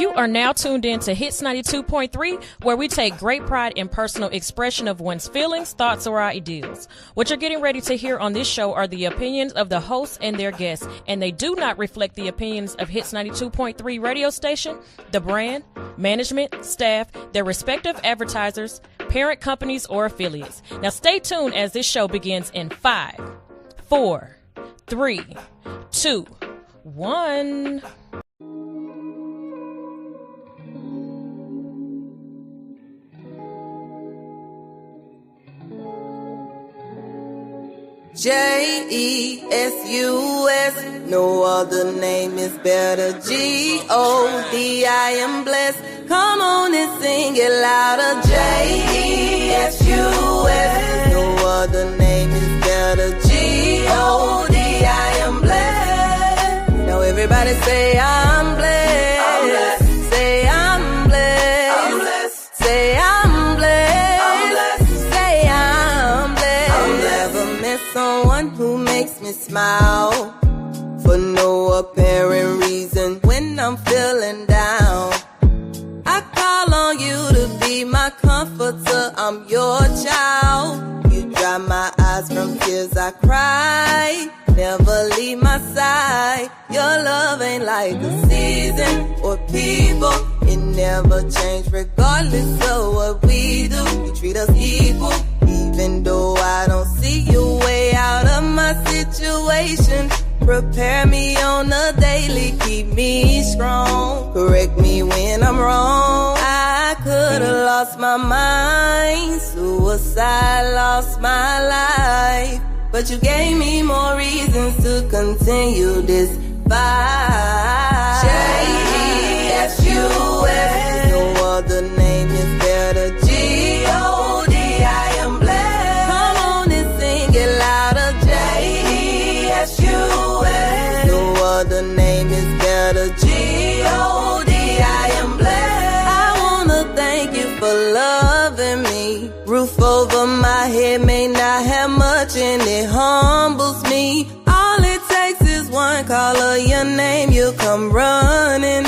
You are now tuned in to Hits 92.3, where we take great pride in personal expression of one's feelings, thoughts, or ideals. What you're getting ready to hear on this show are the opinions of the hosts and their guests, and they do not reflect the opinions of Hits 92.3 radio station, the brand, management, staff, their respective advertisers, parent companies, or affiliates. Now stay tuned as this show begins in 5, 4, 3, 2, 1. J-E-S-U-S, no other name is better. G-O-D, I am blessed. Come on and sing it louder. J-E-S-U-S, no other name is better. G-O-D, I am blessed. Now everybody say I'm blessed. I'm blessed. Say I'm blessed. I'm blessed. Say I'm blessed. I'm blessed. Say I'm blessed. I'm blessed. Never met someone who makes me smile for no apparent reason. When I'm feeling down, I call on you to be my comforter. I'm your child. You dry my eyes from tears I cry. Never leave my side. Your love ain't like a season or people. It never change regardless of what we do. You treat us equal, even though I don't see your way out of my situation. Prepare me on a daily, keep me strong. Correct me when I'm wrong. I could've lost my mind, suicide, lost my life, but you gave me more reasons to continue this fight. J-E-S-U-S, no other name is better. G-O-D, I am blessed. Come on and sing it louder. J-E-S-U-S, no other name is better. G-O-D, I am blessed. I wanna thank you for loving me. Roof over my head may not have much and it humbles me. All it takes is one call of your name, you come running.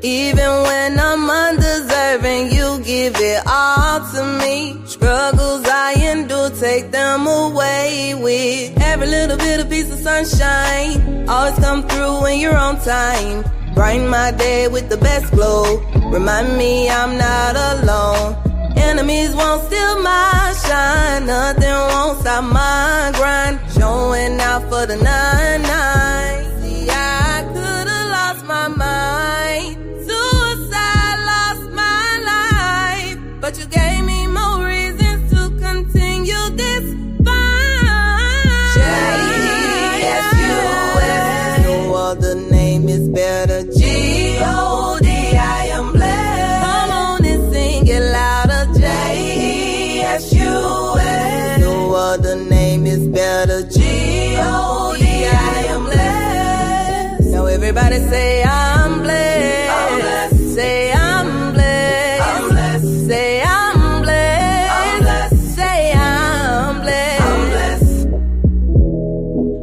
Even when I'm undeserving, you give it all to me. Struggles I endure, take them away with every little bit of piece of sunshine. Always come through when you're on time. Brighten my day with the best glow. Remind me I'm not alone. Enemies won't steal my shine. Nothing won't stop my grind. Showing out for the 9-9. See, I could've lost my mind. Suicide, lost my life, but you gave me more reasons to continue this fight. J-E-S-U-S, no other name is better. G-O-D, I am blessed. Come on and sing it louder. J-E-S-U-S, no other name is better. G-O-D, I am blessed. Now everybody say I'm blessed. I'm blessed. Say I'm blessed. I'm blessed. Say I'm blessed. I'm blessed. Say I'm blessed.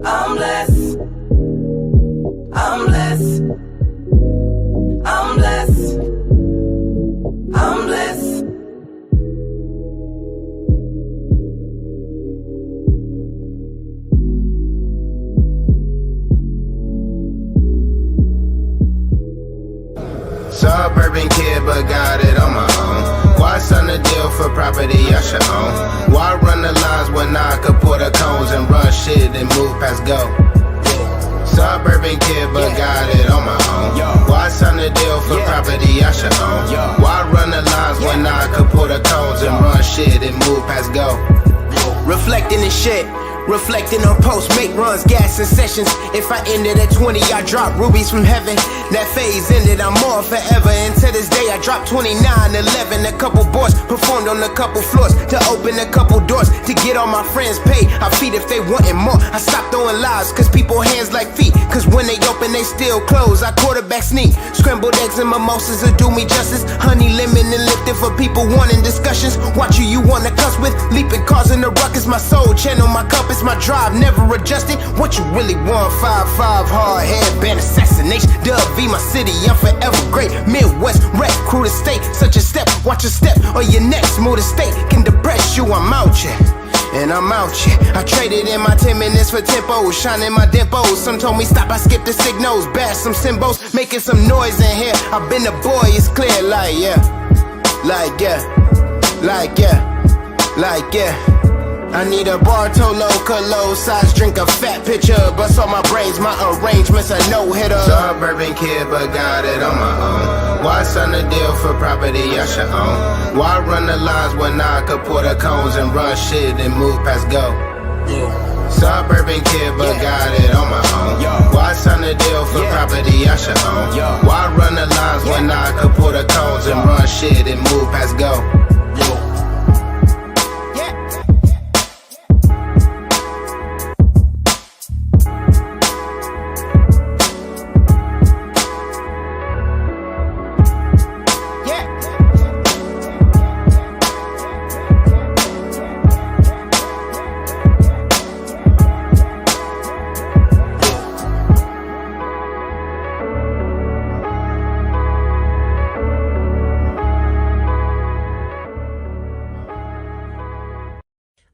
I'm blessed. I'm blessed. I'm blessed. I'm blessed. Suburban kid, but got it on my own. Why sign a deal for property I should own? Why run the lines when I could pour the cones and run shit and move past go? Suburban kid, but got it on my own. Why sign a deal for property I should own? Why run the lines when I could pour the cones and run shit and move past go? Reflecting this shit, reflecting on posts, make runs, gas and sessions. If I ended at 20, I drop rubies from heaven. That phase ended, I'm on forever. And to this day, I dropped 29, 11. A couple boys performed on a couple floors to open a couple doors to get all my friends paid. I feed if they wantin' more. I stopped throwing lies, cause people hands like feet. Cause when they open, they still close. I quarterback sneak. Scrambled eggs and mimosas will do me justice. Honey, lemon, and lifted for people wanting discussions. Watch who you wanna cuss with. Leaping cars in the ruckus. My soul channel, my compass. it's my drive, never adjusting. What you really want? 5'5", hard headband assassination. Dub V, my city, I'm forever great. Midwest rep, crew to state, such a step. Watch a step or your next move to state can depress you. I'm out here. And I'm out here. I traded in my 10 minutes for tempo, shining my dimples. Some told me stop, I skipped the signals, bash some cymbals, making some noise in here. I've been a boy, it's clear, like yeah, like yeah, like yeah, like yeah. I need a Bartolo Colo size drink, a fat picture. Bust all my brains, my arrangements a no-hitter. Suburban kid, but got it on my own. Why sign a deal for property I should own? Why run the lines when I could pour the cones and run shit and move past go? Suburban kid, but got it on my own. Why sign a deal for property I should own? Why run the lines when I could pour the cones and run shit and move past go?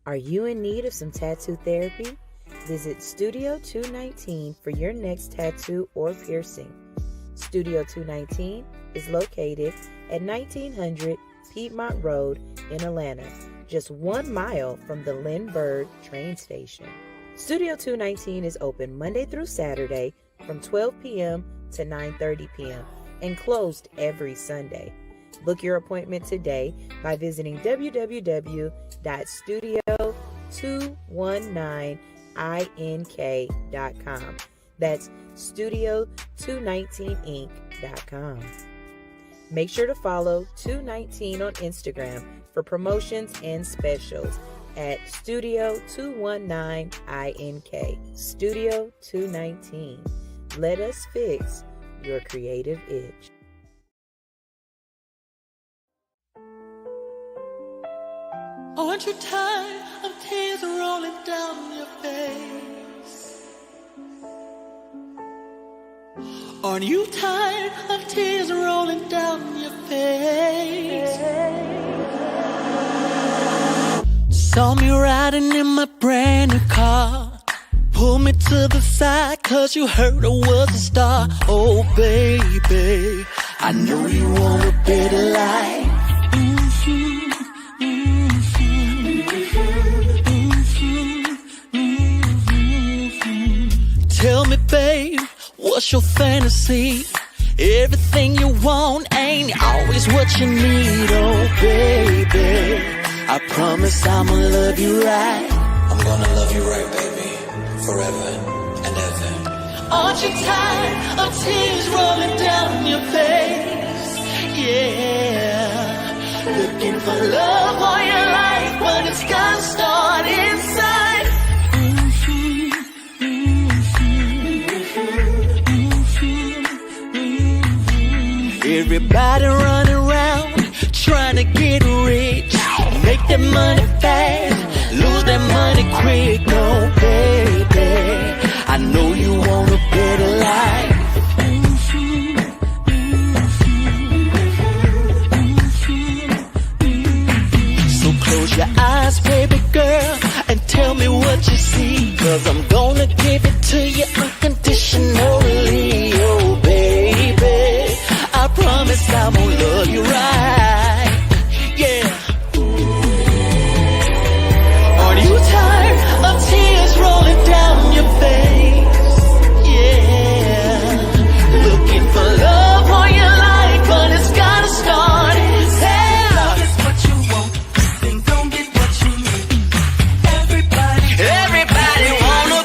Are you in need of some tattoo therapy? Visit Studio 219 for your next tattoo or piercing. Studio 219 is located at 1900 Piedmont Road in Atlanta, just 1 mile from the Lynn Bird train station. Studio 219 is open Monday through Saturday from 12 p.m. to 9:30 p.m. and closed every Sunday. Book your appointment today by visiting www.studio219ink.com. That's studio219inc.com. Make sure to follow 219 on Instagram for promotions and specials at Studio219ink. Studio 219. Let us fix your creative itch. Aren't you tired of tears rolling down your face? Aren't you tired of tears rolling down your face? Saw me riding in my brand new car. Pull me to the side cause you heard I was a star. Oh baby, I know you want a better life. Tell me, babe, what's your fantasy? Everything you want ain't always what you need. Oh, baby, I promise I'ma love you right. I'm gonna love you right, baby, forever and ever. Aren't you tired of tears rolling down your face? Yeah, looking for love all your life, but it's gotta start inside. Everybody running around trying to get rich, make that money fast, lose that money quick. Oh baby, I know you want a better life. So close your eyes, baby girl, and tell me what you see, cause I'm gonna give it to you unconditionally. Oh baby, I promise I'm gonna love you right. Yeah. Are you tired of tears rolling down your face? Yeah. Looking for love all your life, but it's gotta start. Hey, love is what you want, then don't get what you need. Everybody wanna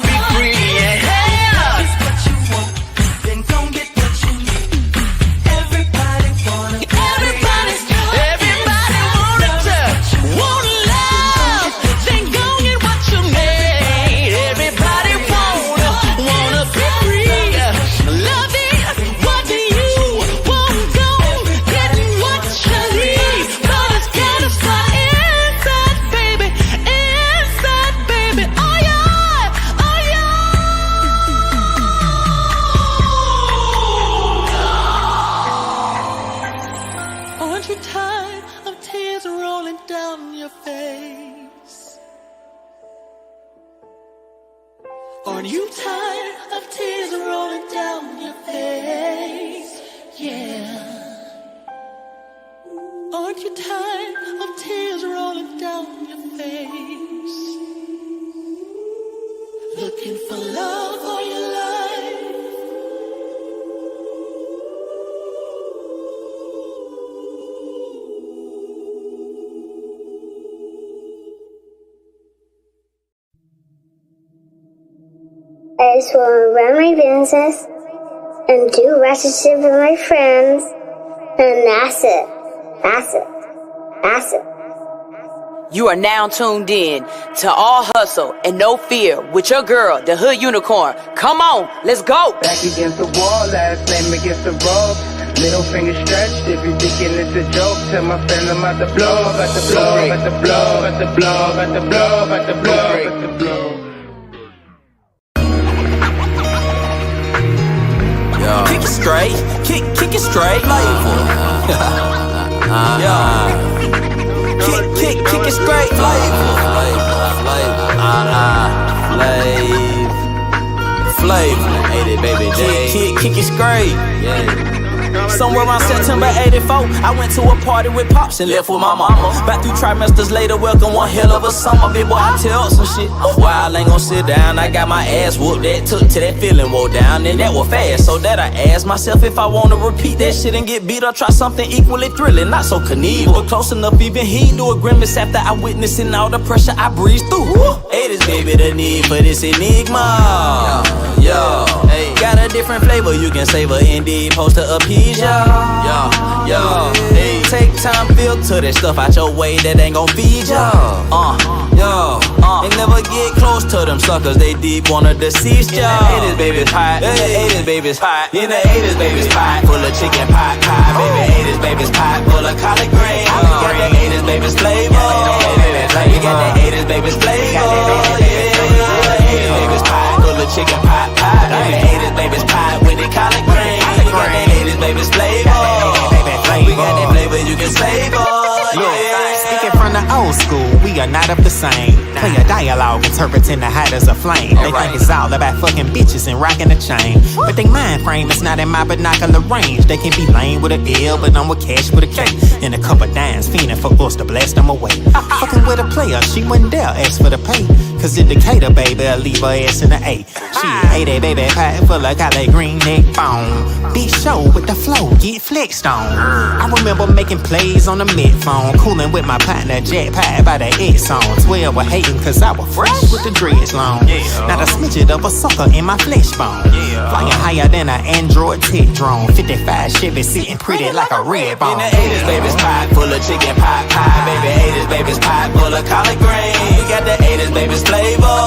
face? Aren't you tired of tears rolling down your face? Yeah. Aren't you tired of tears rolling down your face? Looking for love all your life. I just want to run my business and do ratchet shit with my friends, and that's it. That's it. That's it. You are now tuned in to All Hustle and No Fear with your girl, the Hood Unicorn. Come on, let's go. Back against the wall, last name against the ropes. Middle finger stretched, if you thinking it's a joke, tell my friend I'm about to blow, about to blow, about to blow, about to blow, about to blow, about to blow, about to blow. Kick it straight, kick it straight, flavor. Kick it straight, flavor. Flavor, ain't it, baby? Kick it straight, yeah. Somewhere around September 84, I went to a party with Pops and left with my mama. Back 3 trimesters later, welcome one hell of a summer. Big boy, I tell some shit. While I ain't gon' sit down, I got my ass whooped. That took till that feeling wore down, and that was fast. So that I asked myself if I wanna repeat that shit and get beat or try something equally thrilling. Not so Knievel, but close enough, even he do a grimace after I witnessing all the pressure I breezed through. 80s, baby, the need for this enigma. Yo, hey, got a different flavor, you can savor indeed, post to appease ya. Yo, hey, take time, filter that stuff out your way that ain't gon' feed ya. And never get close to them suckers, they deep wanna deceive ya. In the 80s, baby's hot, in the 80s, baby's hot, in the 80s, baby's pot, full of chicken pot pie, baby, 80s, baby's pot, full of collard greens. We got the 80s, baby's flavor, we got the 80s, baby's flavor, yeah, 80s, baby's pot, full of chicken pot pie, baby, 80s, baby's pot with the collard greens. We got that 80s, baby's flavor, we got that flavor you can savor, yeah. Speaking from the old school, we are not of the same. Play a dialogue, interpreting the height as a flame. They think it's all about fucking bitches and rocking a chain, but they mind frame is not in my binocular range. They can be lame with a L, but I'm with cash with a K. And a couple dimes fiending for us to blast them away. Fucking with a player, she wouldn't dare ask for the pay. Cause in Decatur, baby, I leave her ass in the A. She 80, baby, pie full of collard green neck bone. Big show with the flow, get flexed on. I remember making plays on the mid phone, cooling with my partner Jack Pie by the X on. 12 were hating cause I was fresh with the dreads long. Not a smidget of a sucker in my flesh bone. Flying higher than an Android tech drone. 55 Chevy sitting pretty like a red bone. In the 80s, baby's pot, full of chicken pot pie, baby, 80s, baby's pot, full of collard greens. We got the 80s, baby's flavor,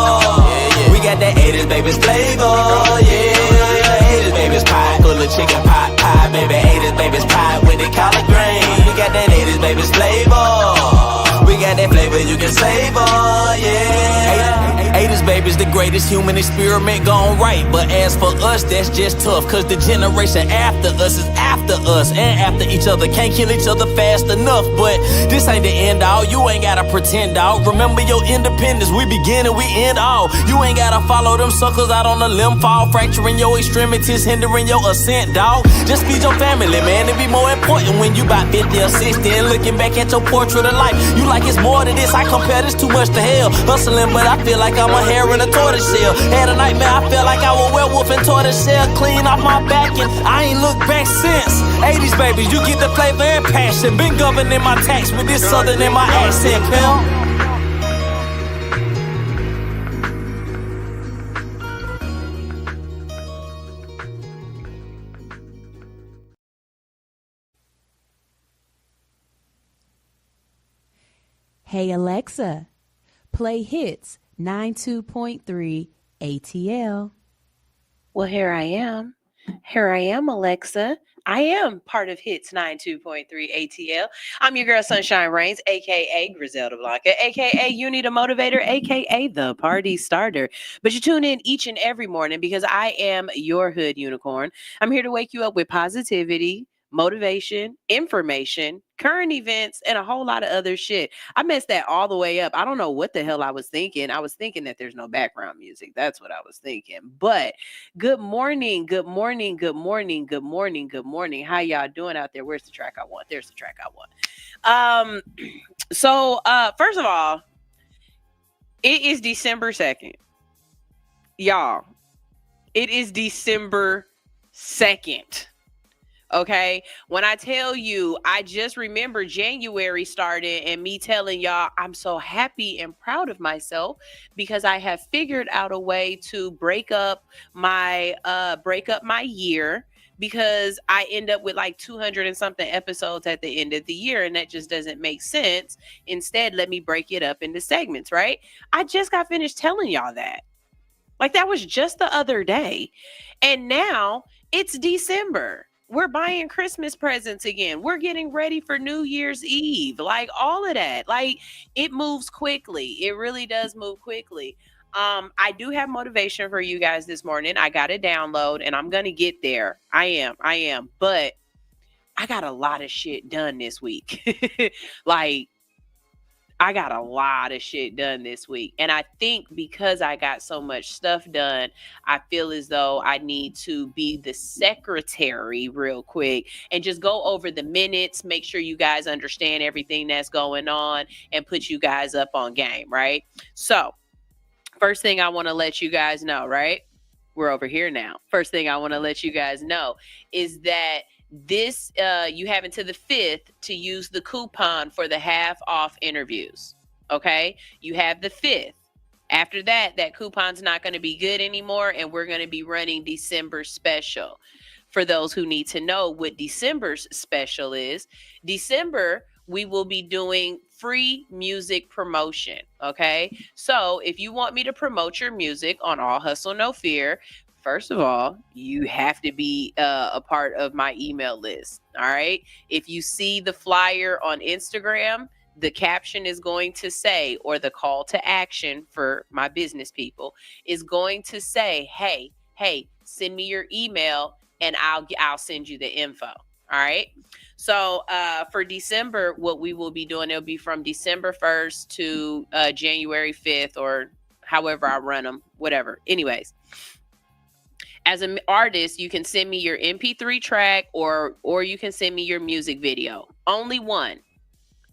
we got the 80s, baby's flavor, yeah, 80s, baby's pot, full of chicken pot pie, baby, 80s, baby's pot with the collard greens. We got that 80s, baby's flavor, we got that flavor you can savor, yeah. 80s, baby's the greatest human experiment gone right. But as for us, that's just tough, cause the generation after us is after us and after each other. Can't kill each other fast enough, but this ain't the end all. You ain't gotta pretend, dog. Remember your independence, we begin and we end all. You ain't gotta follow them suckers out on a limb fall, fracturing your extremities, hindering your ascent, dog. Just feed your family, man. It be more important when you about 50 or 60 and looking back at your portrait of life. You like it's more to this, I compare this too much to hell. Hustling, but I feel like I'm a hare in a tortoise shell. Had a nightmare, I felt like I was a werewolf in tortoise shell. Clean off my back and I ain't looked back since. 80s, babies, you get the flavor and passion. Been governing my tax with this southern in my accent, pal. Hey Alexa, play Hits 92.3 ATL. Well, here I am. Here I am, Alexa. I am part of Hits 92.3 ATL. I'm your girl, Sunshine Reigns, a.k.a. Griselda Blanca, a.k.a. You Need a Motivator, a.k.a. The Party Starter. But you tune in each and every morning because I am your hood unicorn. I'm here to wake you up with positivity, motivation, information, current events, and a whole lot of other shit. I messed that all the way up. I don't know what the hell I was thinking. I was thinking that there's no background music. That's what I was thinking. But good morning, good morning, good morning, good morning, good morning. How y'all doing out there? Where's the track I want? There's the track I want. So first of all, it is December 2nd. Y'all, it is December 2nd. Okay. When I tell you, I just remember January started and me telling y'all I'm so happy and proud of myself because I have figured out a way to break up my year, because I end up with like 200 and something episodes at the end of the year, and that just doesn't make sense. Instead, let me break it up into segments, right? I just got finished telling y'all that. Like, that was just the other day. And now it's December. We're buying Christmas presents again. We're getting ready for New Year's Eve. Like, all of that. Like, it moves quickly. It really does move quickly. I do have motivation for you guys this morning. I got to download and I'm going to get there. I am. But I got a lot of shit done this week. Like, I got a lot of shit done this week. And I think because I got so much stuff done, I feel as though I need to be the secretary real quick and just go over the minutes, make sure you guys understand everything that's going on, and put you guys up on game, right? So, first thing I want to let you guys know, right? We're over here now. First thing I want to let you guys know is that this you have until the 5th to use the coupon for the half off interviews. Okay, you have the 5th. After that, that coupon's not going to be good anymore, and we're going to be running December special. For those who need to know what December's special is, December we will be doing free music promotion. Okay, so if you want me to promote your music on All Hustle No Fear, first of all, you have to be a part of my email list. All right. If you see the flyer on Instagram, the caption is going to say, or the call to action for my business people is going to say, hey, send me your email and I'll send you the info. All right. So for December, what we will be doing, it'll be from December 1st to January 5th, or however I run them, whatever. Anyways. As an artist, you can send me your MP3 track or you can send me your music video. Only one.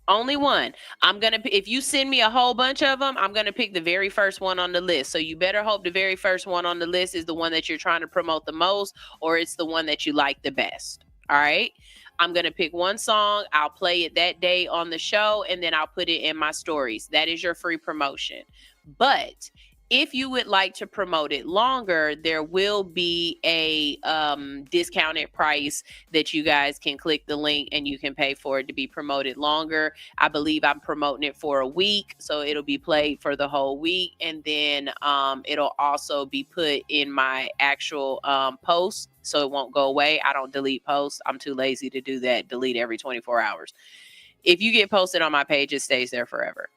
If you send me a whole bunch of them, I'm going to pick the very first one on the list. So you better hope the very first one on the list is the one that you're trying to promote the most, or it's the one that you like the best. All right. I'm going to pick one song. I'll play it that day on the show, and then I'll put it in my stories. That is your free promotion. But if you would like to promote it longer, there will be a discounted price that you guys can click the link and you can pay for it to be promoted longer. I believe I'm promoting it for a week, so it'll be played for the whole week. And then it'll also be put in my actual post, so it won't go away. I don't delete posts. I'm too lazy to do that. Delete every 24 hours. If you get posted on my page, it stays there forever.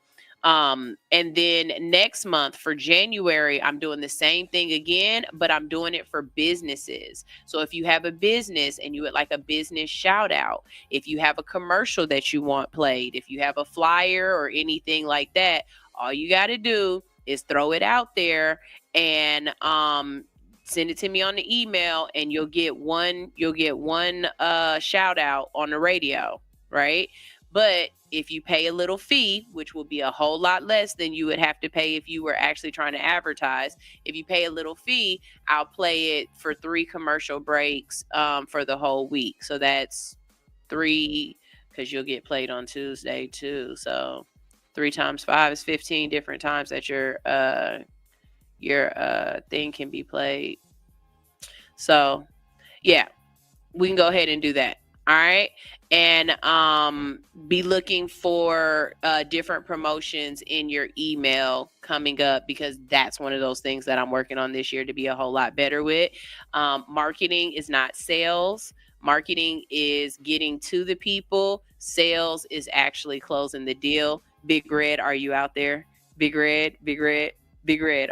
And then next month for January, I'm doing the same thing again, but I'm doing it for businesses. So if you have a business and you would like a business shout out, if you have a commercial that you want played, if you have a flyer or anything like that, all you got to do is throw it out there and, send it to me on the email, and you'll get one shout out on the radio, right? But if you pay a little fee, which will be a whole lot less than you would have to pay if you were actually trying to advertise, if you pay a little fee, I'll play it for 3 commercial breaks for the whole week. So that's 3, because you'll get played on Tuesday too. So 3 times 5 is 15 different times that your thing can be played. So yeah, we can go ahead and do that. All right. And be looking for different promotions in your email coming up, because that's one of those things that I'm working on this year to be a whole lot better with. Marketing is not sales. Marketing is getting to the people. Sales is actually closing the deal. Big Red, are you out there? Big Red,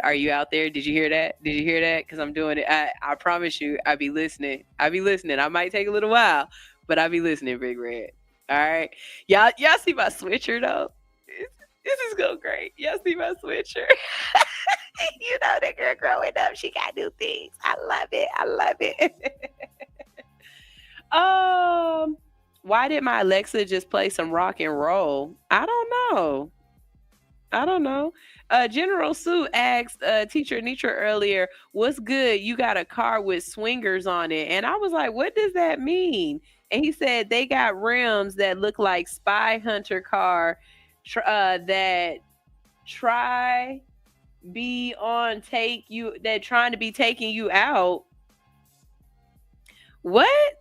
are you out there? Did you hear that? Because I'm doing it. I promise you, I be listening. I might take a little while, but I be listening, Big Red. All right. Y'all see my switcher though? This is going great. Y'all see my switcher? You know that girl growing up, she got new things. I love it. Why did my Alexa just play some rock and roll? I don't know. General Sue asked Teacher Nitra earlier, what's good? You got a car with swingers on it. And I was like, what does that mean? And he said they got rims that look like spy hunter car that trying to be taking you out. What?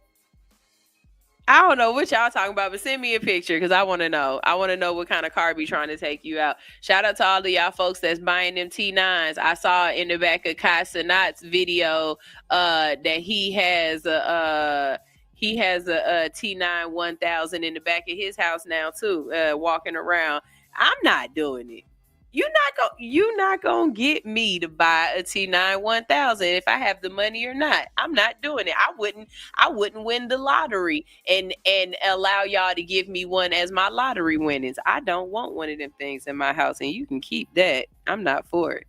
I don't know what y'all talking about, but send me a picture because I want to know. I want to know what kind of car be trying to take you out. Shout out to all of y'all folks that's buying them T9s. I saw in the back of Kai Sanat's video that he has a T9 1000 in the back of his house now too, walking around. I'm not doing it. You're not gonna get me to buy a T9 1000 if I have the money or not. I'm not doing it. I wouldn't win the lottery and allow y'all to give me one as my lottery winnings. I don't want one of them things in my house, and you can keep that. I'm not for it.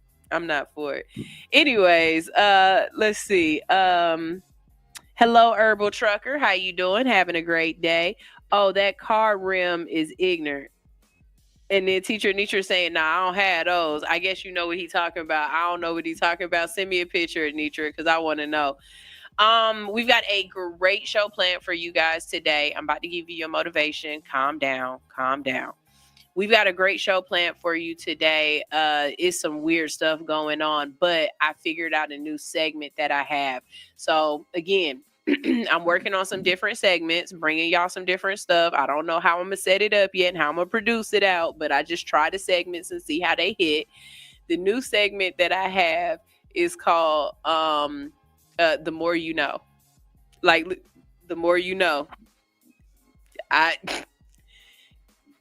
Anyways, let's see. Hello, Herbal Trucker. How you doing? Having a great day. Oh, that car rim is ignorant. And then Teacher Nitra saying, nah, I don't have those. I guess you know what he's talking about. I don't know what he's talking about. Send me a picture, Nitra, because I want to know. We've got a great show planned for you guys today. I'm about to give you your motivation. Calm down. We've got a great show planned for you today. It's some weird stuff going on, but I figured out a new segment that I have. So again, I'm working on some different segments, bringing y'all some different stuff. I don't know how I'm going to set it up yet and how I'm going to produce it out, but I just try the segments and see how they hit. The new segment that I have is called The More You Know. Like, the more you know. I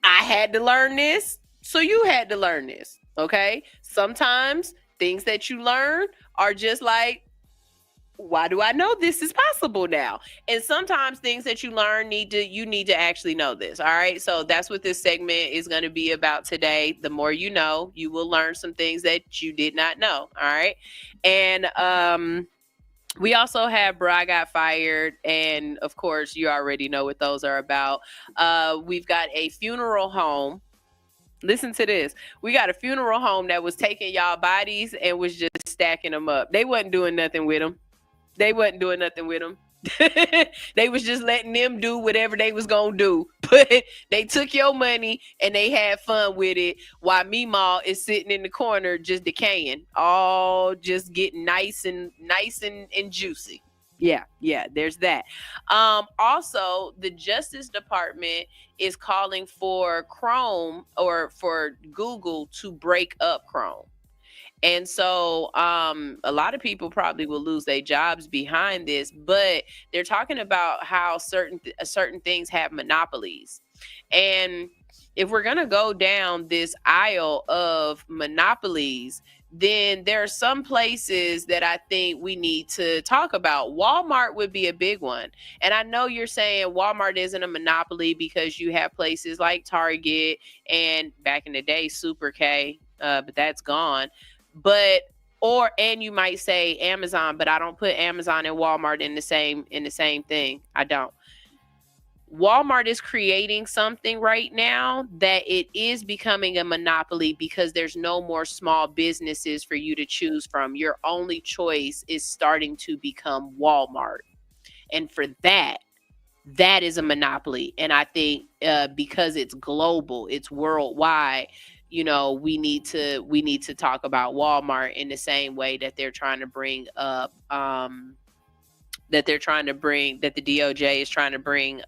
had to learn this, so you had to learn this, okay? Sometimes things that you learn are just like, why do I know this is possible now? And sometimes things that you learn you need to actually know this. All right. So that's what this segment is going to be about today. The more you know, you will learn some things that you did not know. All right. And we also have Bro I Got Fired. And of course, you already know what those are about. We've got a funeral home. Listen to this. We got a funeral home that was taking y'all bodies and was just stacking them up. They wasn't doing nothing with them. They was just letting them do whatever they was gonna do. But they took your money and they had fun with it while Meemaw is sitting in the corner just decaying. All just getting nice and juicy. Yeah, there's that. Also, the Justice Department is calling for Chrome or for Google to break up Chrome. And so a lot of people probably will lose their jobs behind this, but they're talking about how certain things have monopolies. And if we're going to go down this aisle of monopolies, then there are some places that I think we need to talk about. Walmart would be a big one. And I know you're saying Walmart isn't a monopoly because you have places like Target and back in the day, Super K, but that's gone. And you might say Amazon, but I don't put Amazon and Walmart in the same thing. I don't. Walmart is creating something right now that it is becoming a monopoly because there's no more small businesses for you to choose from. Your only choice is starting to become Walmart. And for that is a monopoly. And I think because it's global, it's worldwide, you know, we need to talk about Walmart in the same way that they're trying to bring up that the DOJ is trying to bring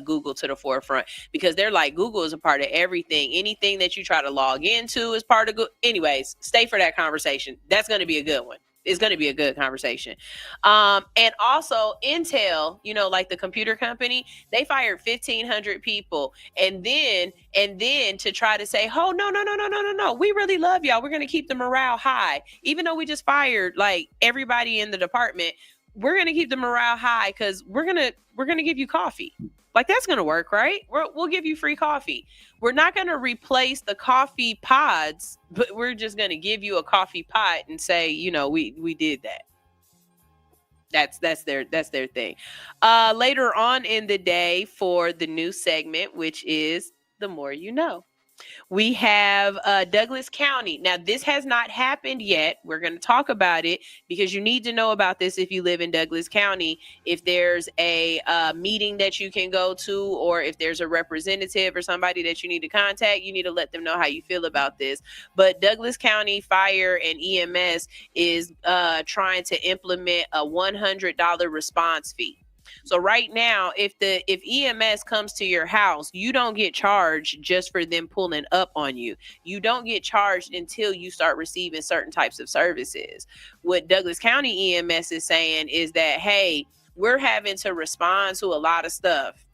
Google to the forefront, because they're like, Google is a part of everything. Anything that you try to log into is part of Google. Anyways, stay for that conversation. That's going to be a good one. It's going to be a good conversation. And also Intel, you know, like the computer company, they fired 1,500 people. And then to try to say, oh, no. We really love y'all. We're going to keep the morale high. Even though we just fired like everybody in the department, we're gonna keep the morale high because we're gonna give you coffee. Like, that's gonna work, right? We'll give you free coffee. We're not gonna replace the coffee pods, but we're just gonna give you a coffee pot and say, you know, we did that. That's their thing. Later on in the day, for the new segment, which is The More You Know, we have Douglas County. Now, this has not happened yet. We're going to talk about it because you need to know about this if you live in Douglas County. If there's a meeting that you can go to, or if there's a representative or somebody that you need to contact, you need to let them know how you feel about this. But Douglas County Fire and EMS is trying to implement a $100 response fee. So right now, if EMS comes to your house, you don't get charged just for them pulling up on you. You don't get charged until you start receiving certain types of services. What Douglas County EMS is saying is that, hey, we're having to respond to a lot of stuff.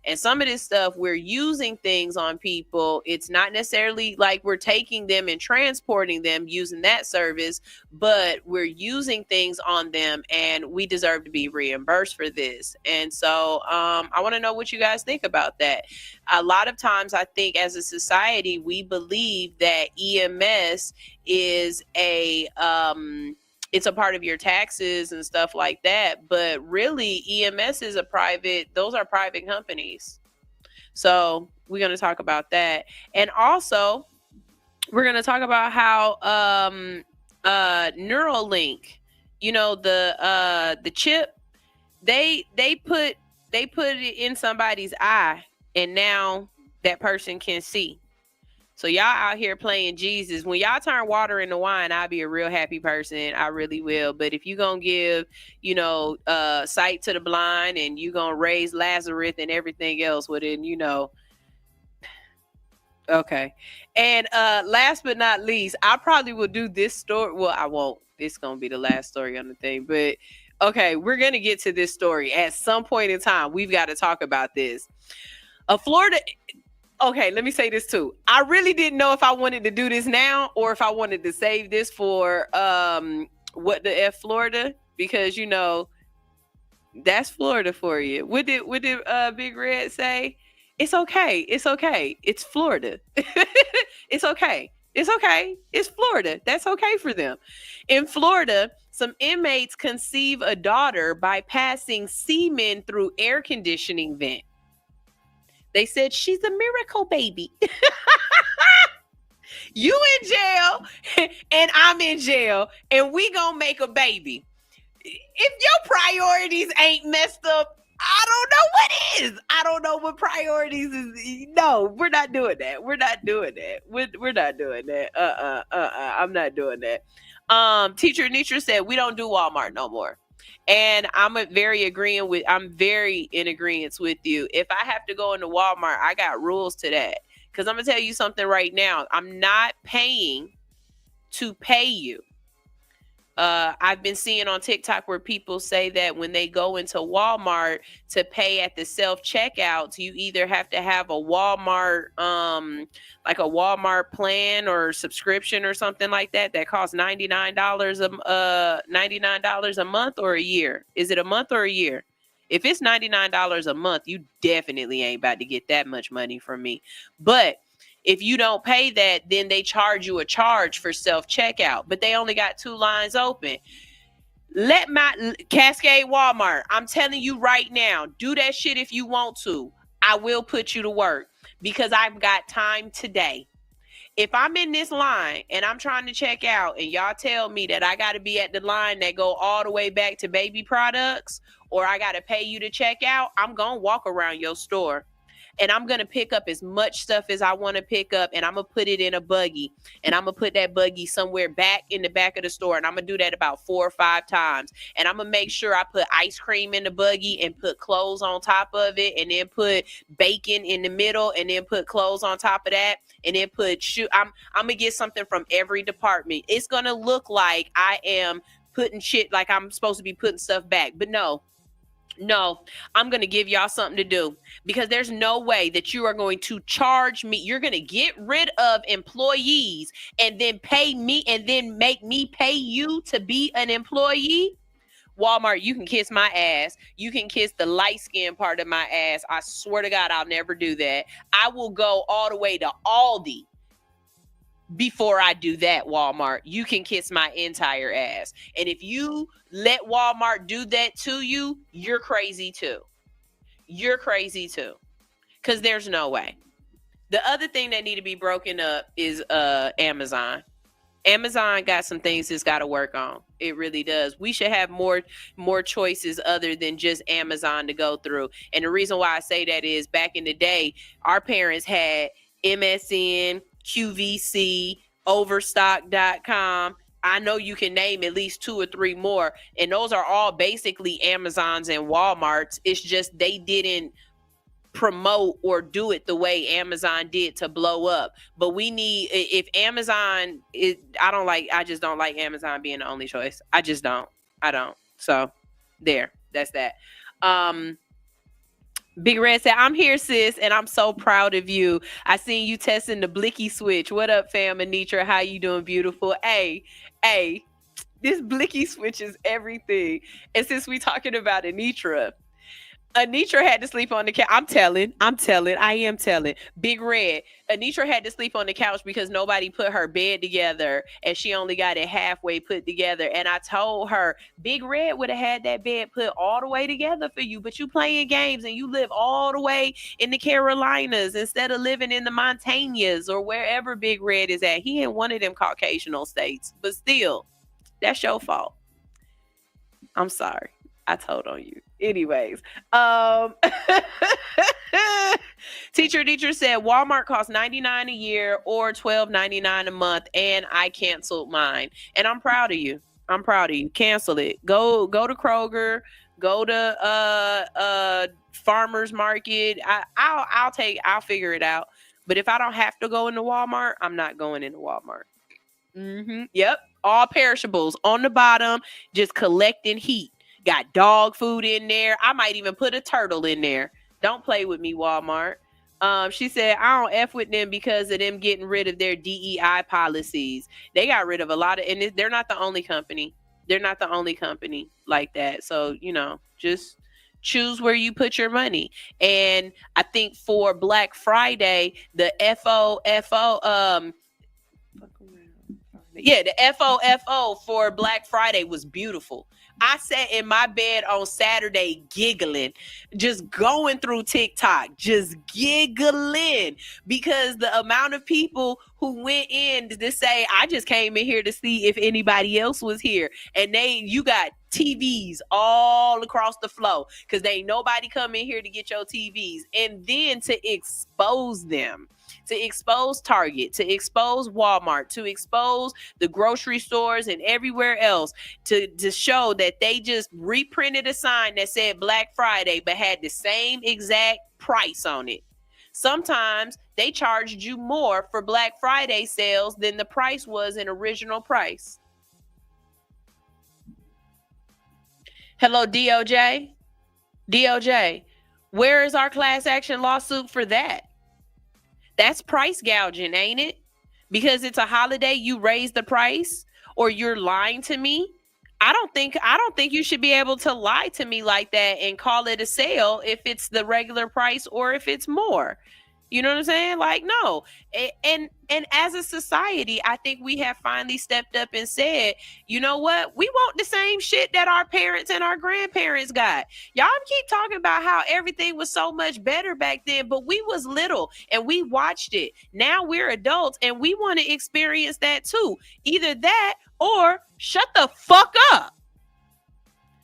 And some of this stuff, we're using things on people. It's not necessarily like we're taking them and transporting them using that service, but we're using things on them, and we deserve to be reimbursed for this. And so I want to know what you guys think about that. A lot of times, I think as a society, we believe that EMS is it's a part of your taxes and stuff like that. But really, EMS is those are private companies. So we're going to talk about that. And also, we're going to talk about how Neuralink, you know, the chip, they put it in somebody's eye, and now that person can see. So y'all out here playing Jesus. When y'all turn water into wine, I'll be a real happy person. I really will. But if you gonna give, you know, sight to the blind, and you gonna raise Lazarus and everything else, well then, you know, okay. And last but not least, I probably will do this story. Well, I won't. It's gonna be the last story on the thing. But okay, we're gonna get to this story at some point in time. We've got to talk about this. Florida. Okay, let me say this too. I really didn't know if I wanted to do this now or if I wanted to save this for what the F Florida, because you know that's Florida for you. What did Big Red say? It's okay. It's okay. It's Florida. It's okay. It's okay. It's Florida. That's okay for them. In Florida, some inmates conceive a daughter by passing semen through air conditioning vent. They said she's a miracle baby. You in jail and I'm in jail, and we gonna make a baby. If your priorities ain't messed up, I don't know what is. I don't know what priorities is. No, we're not doing that. We're not doing that. We're not doing that. I'm not doing that. Teacher Nitra said we don't do Walmart no more. And I'm very in agreement with you. If I have to go into Walmart, I got rules to that. Because I'm going to tell you something right now. I'm not paying to pay you. I've been seeing on TikTok where people say that when they go into Walmart to pay at the self-checkouts, you either have to have a Walmart, like a Walmart plan or subscription or something like that costs $99 a month or a year. Is it a month or a year? If it's $99 a month, you definitely ain't about to get that much money from me. But if you don't pay that, then they charge you a charge for self-checkout, but they only got 2 lines open. Let my Cascade Walmart, I'm telling you right now, do that shit if you want to. I will put you to work because I've got time today. If I'm in this line and I'm trying to check out and y'all tell me that I got to be at the line that go all the way back to baby products, or I got to pay you to check out, I'm going to walk around your store. And I'm going to pick up as much stuff as I want to pick up, and I'm going to put it in a buggy, and I'm going to put that buggy somewhere back in the back of the store, and I'm going to do that about 4 or 5 times. And I'm going to make sure I put ice cream in the buggy and put clothes on top of it, and then put bacon in the middle, and then put clothes on top of that, and then put I'm going to get something from every department. It's going to look like I am putting shit, like I'm supposed to be putting stuff back. But no, I'm going to give y'all something to do, because there's no way that you are going to charge me. You're going to get rid of employees and then pay me and then make me pay you to be an employee. Walmart, you can kiss my ass. You can kiss the light skin part of my ass. I swear to God, I'll never do that. I will go all the way to Aldi before I do that, Walmart. You can kiss my entire ass. And if you let Walmart do that to you, you're crazy too. You're crazy too. Because there's no way. The other thing that need to be broken up is Amazon. Amazon got some things it's got to work on. It really does. We should have more choices other than just Amazon to go through. And the reason why I say that is back in the day, our parents had MSN, QVC, Overstock.com. I know you can name at least 2 or 3 more. And those are all basically Amazons and Walmarts. It's just they didn't promote or do it the way Amazon did to blow up. But we need, if Amazon is, I just don't like Amazon being the only choice. I just don't. I don't. So there, that's that. Big Red said, I'm here, sis, and I'm so proud of you. I seen you testing the blicky switch. What up, fam? Anitra, how you doing, beautiful? Hey, this blicky switch is everything. And since we talking about Anitra had to sleep on the couch. I'm telling. Big Red. Anitra had to sleep on the couch because nobody put her bed together and she only got it halfway put together. And I told her, Big Red would have had that bed put all the way together for you, but you playing games and you live all the way in the Carolinas instead of living in the Montañas or wherever Big Red is at. He in one of them Caucasian states, but still, that's your fault. I'm sorry. I told on you. Anyways, teacher said Walmart costs $99 a year or $12.99 a month, and I canceled mine. And I'm proud of you. Cancel it. Go to Kroger. Go to Farmers Market. I'll figure it out. But if I don't have to go into Walmart, I'm not going into Walmart. Yep. All perishables on the bottom, just collecting heat. Got dog food in there. I might even put a turtle in there. Don't play with me, Walmart. She said, I don't F with them because of them getting rid of their DEI policies. They got rid of a lot of, and they're not the only company. They're not the only company like that. So, just choose where you put your money. And I think for Black Friday, the FOFO for Black Friday was beautiful. I sat in my bed on Saturday giggling, just going through TikTok, just giggling because the amount of people who went in to say, I just came in here to see if anybody else was here. And you got TVs all across the floor because they ain't nobody come in here to get your TVs. And then to expose them. To expose Target, to expose Walmart, to expose the grocery stores and everywhere else, to show that they just reprinted a sign that said Black Friday but had the same exact price on it. Sometimes they charged you more for Black Friday sales than the price was in original price. Hello, DOJ? DOJ, where is our class action lawsuit for that? That's price gouging, ain't it? Because it's a holiday, you raise the price, or you're lying to me. I don't think you should be able to lie to me like that and call it a sale if it's the regular price or if it's more. You know what I'm saying? Like, no. And as a society, I think we have finally stepped up and said, you know what? We want the same shit that our parents and our grandparents got. Y'all keep talking about how everything was so much better back then, but we was little and we watched it. Now we're adults and we want to experience that too. Either that or shut the fuck up.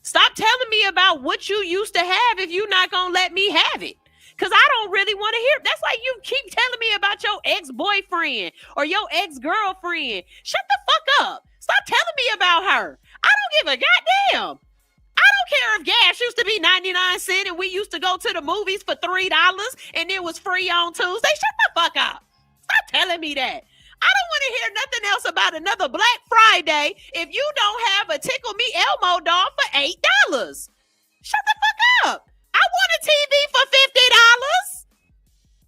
Stop telling me about what you used to have if you're not going to let me have it. Because I don't really want to hear. That's like you keep telling me about your ex-boyfriend or your ex-girlfriend. Shut the fuck up. Stop telling me about her. I don't give a goddamn. I don't care if gas used to be 99 cents and we used to go to the movies for $3 and it was free on Tuesday. Shut the fuck up. Stop telling me that. I don't want to hear nothing else about another Black Friday if you don't have a Tickle Me Elmo doll for $8. Shut the fuck up. I want a TV for $50.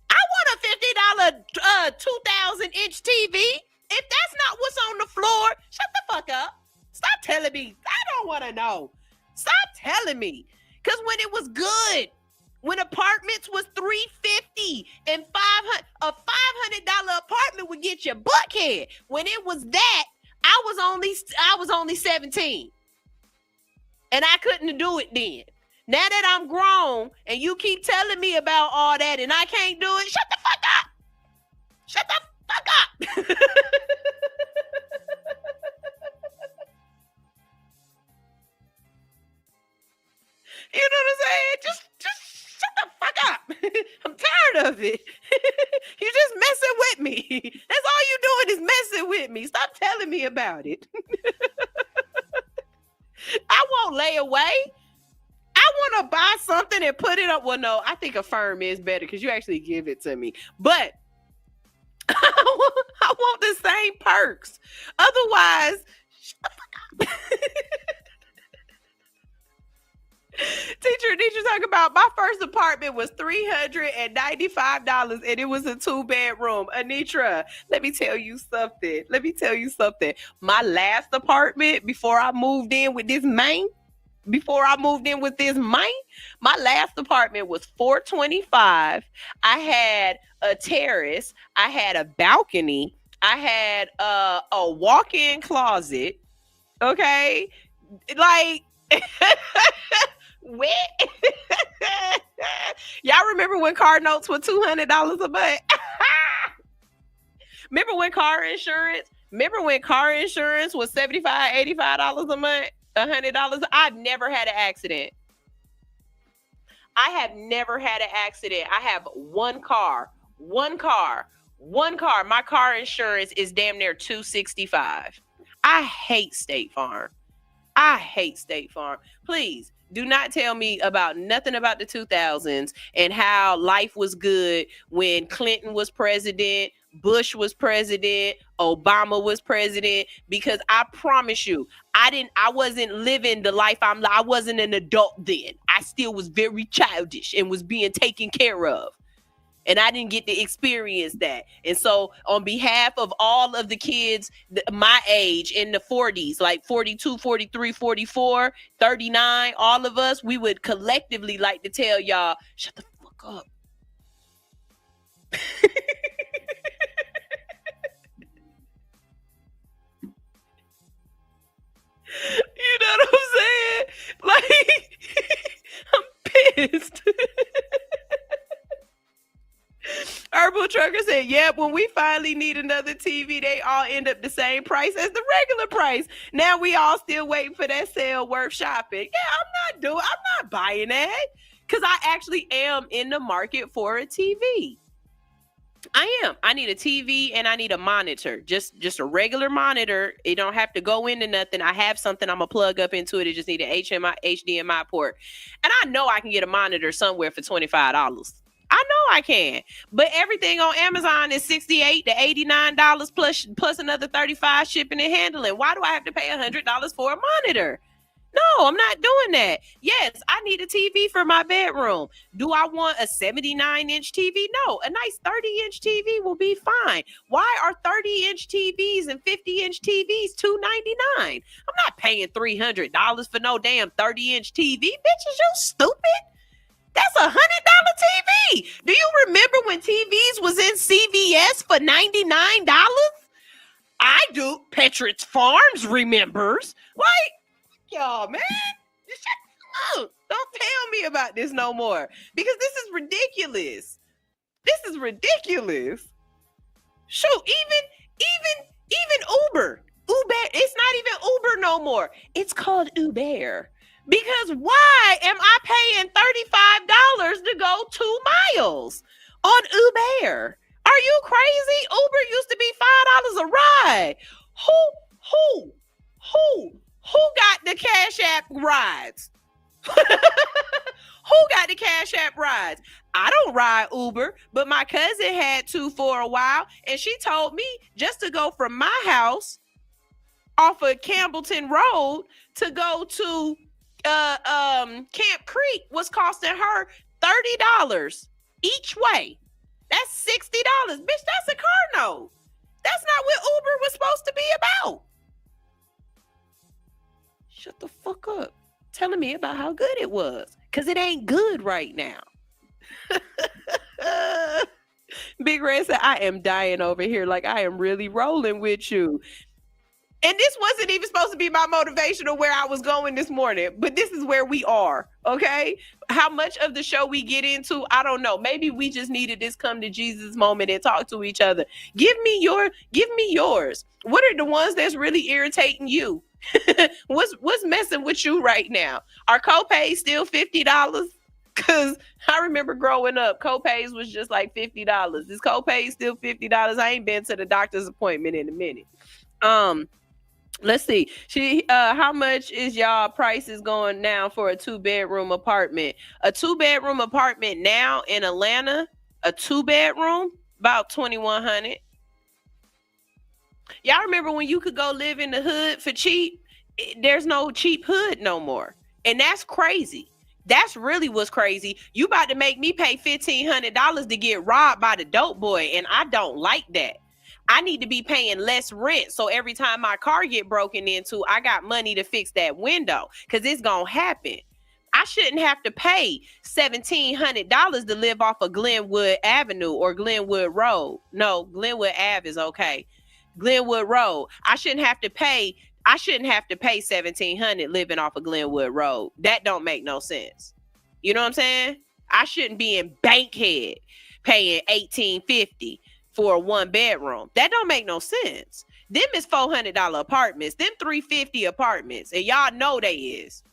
I want a $50 2,000-inch TV. If that's not what's on the floor, shut the fuck up. Stop telling me. I don't want to know. Stop telling me. Because when it was good, when apartments was $350 and $500, a $500 apartment would get you buckhead. When it was that, I was only 17. And I couldn't do it then. Now that I'm grown and you keep telling me about all that and I can't do it, shut the fuck up. Shut the fuck up. You know what I'm saying? Just shut the fuck up. I'm tired of it. You just messing with me. That's all you doing is messing with me. Stop telling me about it. I won't lay away. I want to buy something and put it up. Well, no, I think a firm is better because you actually give it to me. But I want the same perks. Otherwise, shut the fuck up. Teacher talking about my first apartment was $395 and it was a 2-bedroom. Anitra, let me tell you something. My last apartment before I moved in with this man, my last apartment was $425. I had a terrace. I had a balcony. I had a walk-in closet. Okay? Like... Wet. Y'all remember when car notes were $200 a month? Remember when car insurance was $75, $85 a month? $100? I've never had an accident. I have never had an accident. I have one car. My car insurance is damn near $265. I hate State Farm. Please do not tell me about nothing about the 2000s and how life was good when Clinton was president, Bush was president, Obama was president, because I promise you, I wasn't living the life I wasn't an adult then. I still was very childish and was being taken care of. And I didn't get to experience that. And so on behalf of all of the kids my age in the 40s, like 42, 43, 44, 39, all of us, we would collectively like to tell y'all, shut the fuck up. You know what I'm saying? Like, I'm pissed. Herbal Trucker said, yeah, when we finally need another TV, they all end up the same price as the regular price. Now we all still waiting for that sale worth shopping. Yeah, I'm not buying that because I actually am in the market for a TV. I am. I need a TV and I need a monitor. Just a regular monitor. It don't have to go into nothing. I have something I'm going to plug up into it. It just need an HDMI port. And I know I can get a monitor somewhere for $25. I know I can, but everything on Amazon is $68 to $89 plus another $35 shipping and handling. Why do I have to pay $100 for a monitor? No, I'm not doing that. Yes, I need a TV for my bedroom. Do I want a 79-inch TV? No, a nice 30-inch TV will be fine. Why are 30-inch TVs and 50-inch TVs $299? I'm not paying $300 for no damn 30-inch TV. Bitches, you stupid. That's $100 TV. Do you remember when TVs was in CVS for $99? I do. Petritz Farms remembers. Like, y'all, man. Just shut up. Don't tell me about this no more. Because this is ridiculous. Shoot, even Uber. It's not even Uber no more. It's called Uber. Because why am I paying $35 to go 2 miles on Uber? Are you crazy? Uber used to be $5 a ride. Who got the Cash App rides? Who got the Cash App rides? I don't ride Uber, but my cousin had to for a while, and she told me just to go from my house off of Campbellton Road to go to Camp Creek was costing her $30 each way. That's $60. Bitch, that's a car note. That's not what Uber was supposed to be about. Shut the fuck up. telling me about how good it was, because it ain't good right now. Big Red said, I am dying over here. Like, I am really rolling with you. And this wasn't even supposed to be my motivational where I was going this morning, but this is where we are, okay? How much of the show we get into, I don't know. Maybe we just needed this come to Jesus moment and talk to each other. Give me yours. What are the ones that's really irritating you? What's messing with you right now? Are copays still $50? Because I remember growing up, copays was just like $50. Is copay still $50? I ain't been to the doctor's appointment in a minute. Let's see. How much is y'all prices going now for a 2-bedroom apartment? A 2-bedroom apartment now in Atlanta, a 2-bedroom, about $2,100. Y'all remember when you could go live in the hood for cheap? There's no cheap hood no more. And that's crazy. That's really what's crazy. You about to make me pay $1,500 to get robbed by the dope boy, and I don't like that. I need to be paying less rent, so every time my car get broken into, I got money to fix that window, because it's going to happen. I shouldn't have to pay $1,700 to live off of Glenwood Avenue or Glenwood Road. No, Glenwood Ave is okay. Glenwood Road. I shouldn't have to pay $1,700 living off of Glenwood Road. That don't make no sense. You know what I'm saying? I shouldn't be in Bankhead paying $1,850 for a 1-bedroom. That don't make no sense. Them is $400 apartments. Them $350 apartments. And y'all know they is.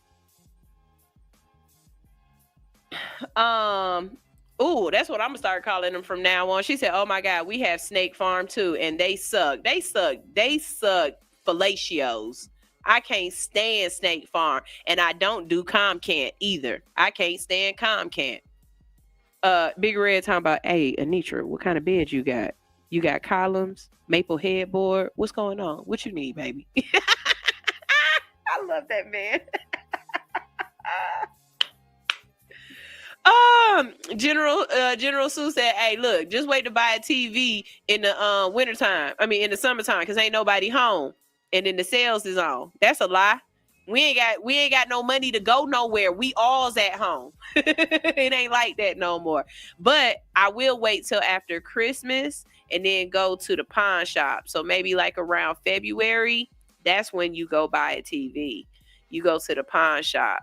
Ooh, that's what I'm gonna start calling them from now on. She said, oh my God, we have Snake Farm too. And they suck. They suck fellatios. I can't stand Snake Farm. And I don't do Comcant either. I can't stand Comcant. Big Red talking about, hey, Anitra, what kind of bed you got? You got columns, maple headboard. What's going on? What you need, baby? I love that man. General Sue said, hey, look, just wait to buy a TV in the wintertime. I mean, in the summertime, because ain't nobody home. And then the sales is on. That's a lie. We ain't got no money to go nowhere. We all's at home. It ain't like that no more. But I will wait till after Christmas and then go to the pawn shop. So maybe like around February, that's when you go buy a TV. You go to the pawn shop.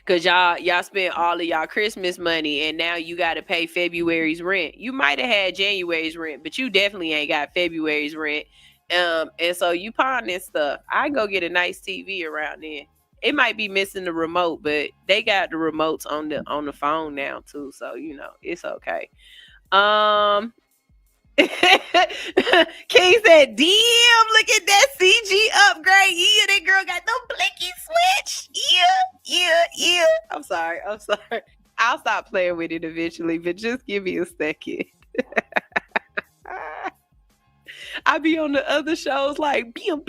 Cause y'all spent all of y'all Christmas money and now you got to pay February's rent. You might have had January's rent, but you definitely ain't got February's rent. And so you pawn this stuff. I go get a nice TV around then. It might be missing the remote, but they got the remotes on the phone now too. So, you know, it's okay. King said, damn, look at that CG upgrade. Yeah, that girl got the blinky switch. Yeah. I'm sorry. I'll stop playing with it eventually, but just give me a second. I be on the other shows like bim.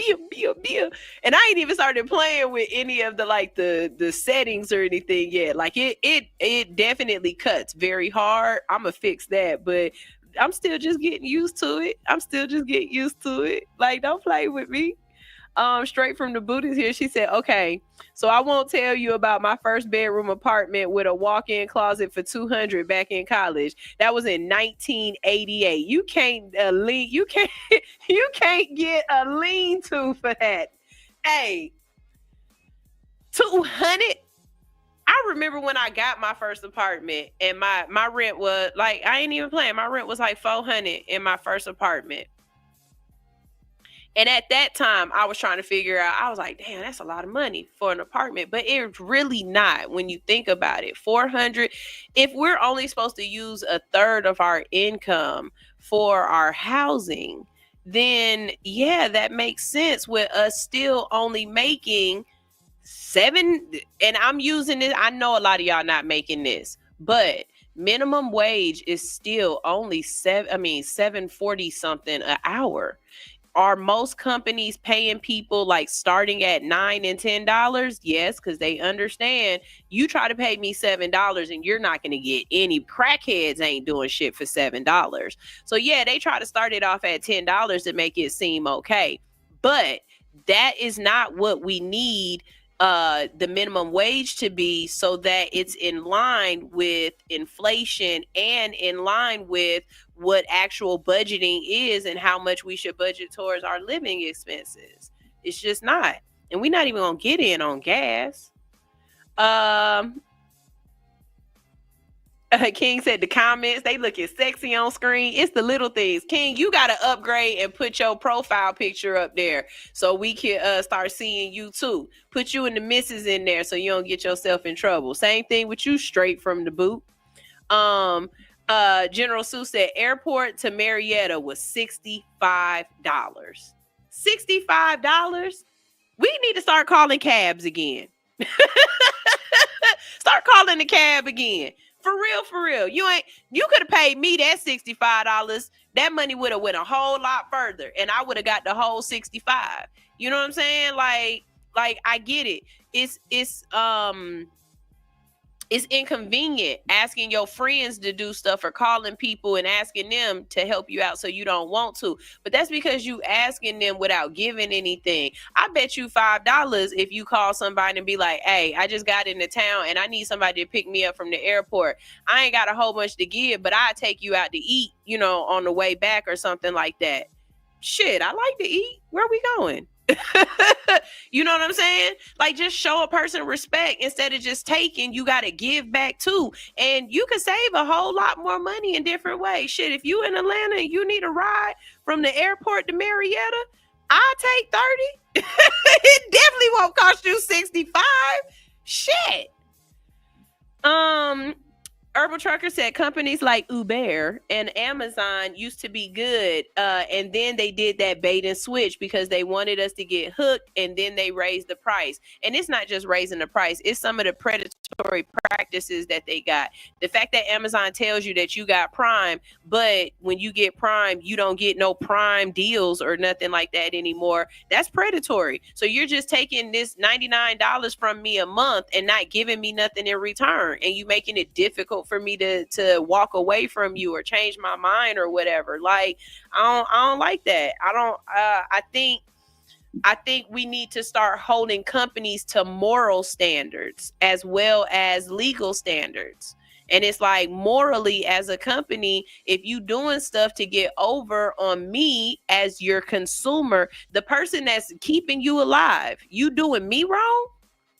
And I ain't even started playing with any of the settings or anything yet. Like it definitely cuts very hard. I'ma fix that, but I'm still just getting used to it. Like, don't play with me. Straight from the Buddhist here, she said, okay, so I won't tell you about my first bedroom apartment with a walk-in closet for $200 back in college. That was in 1988. You can't get a lean-to for that. Hey, $200. I remember when I got my first apartment and my rent was like, I ain't even playing. My rent was like $400 in my first apartment. And at that time, I was trying to figure out, I was like, damn, that's a lot of money for an apartment. But it's really not when you think about it. $400, if we're only supposed to use a third of our income for our housing, then yeah, that makes sense with us still only making $7. And I'm using this. I know a lot of y'all not making this, but minimum wage is still only $7.40 something an hour. Are most companies paying people like starting at $9 and $10? Yes, because they understand you try to pay me $7 and you're not going to get any. Crackheads ain't doing shit for $7. So yeah, they try to start it off at $10 to make it seem okay. But that is not what we need the minimum wage to be, so that it's in line with inflation and in line with what actual budgeting is and how much we should budget towards our living expenses. It's just not. And we're not even gonna get in on gas. King said the comments, they looking sexy on screen. It's the little things. King, you got to upgrade and put your profile picture up there so we can start seeing you too. Put you and the missus in there so you don't get yourself in trouble. Same thing with you, straight from the boot. General Sue said airport to Marietta was $65. $65? We need to start calling cabs again. Start calling the cab again. For real. You could have paid me that $65. That money would have went a whole lot further, and I would have got the whole 65. You know what I'm saying? Like I get it. It's inconvenient asking your friends to do stuff or calling people and asking them to help you out so you don't want to. But that's because you asking them without giving anything. I bet you $5 if you call somebody and be like, hey, I just got into town and I need somebody to pick me up from the airport. I ain't got a whole bunch to give, but I'll take you out to eat, on the way back or something like that. Shit, I like to eat. Where are we going? You know what I'm saying? Like, just show a person respect instead of just taking. You got to give back too, and you can save a whole lot more money in different ways. Shit, if you in Atlanta and you need a ride from the airport to Marietta, I'll take 30. It definitely won't cost you 65. Shit. Herbal Trucker said companies like Uber and Amazon used to be good, and then they did that bait and switch because they wanted us to get hooked, and then they raised the price. And it's not just raising the price, it's some of the predatory practices that they got. The fact that Amazon tells you that you got Prime, but when you get Prime, you don't get no Prime deals or nothing like that anymore. That's predatory. So you're just taking this $99 from me a month and not giving me nothing in return, and you making it difficult for me to walk away from you or change my mind or whatever. Like, I don't like that. I think we need to start holding companies to moral standards as well as legal standards. And it's like, morally, as a company, if you doing stuff to get over on me as your consumer, the person that's keeping you alive, you doing me wrong?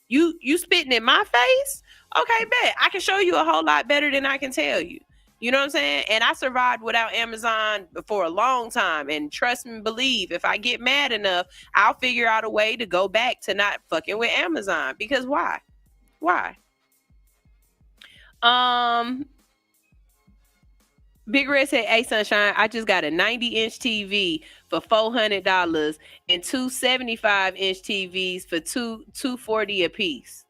You spitting in my face? Okay, bet. I can show you a whole lot better than I can tell you. You know what I'm saying? And I survived without Amazon for a long time. And trust and believe, if I get mad enough, I'll figure out a way to go back to not fucking with Amazon. Because why? Big Red said, hey, Sunshine, I just got a 90-inch TV for $400 and two 75-inch TVs for $240 a piece.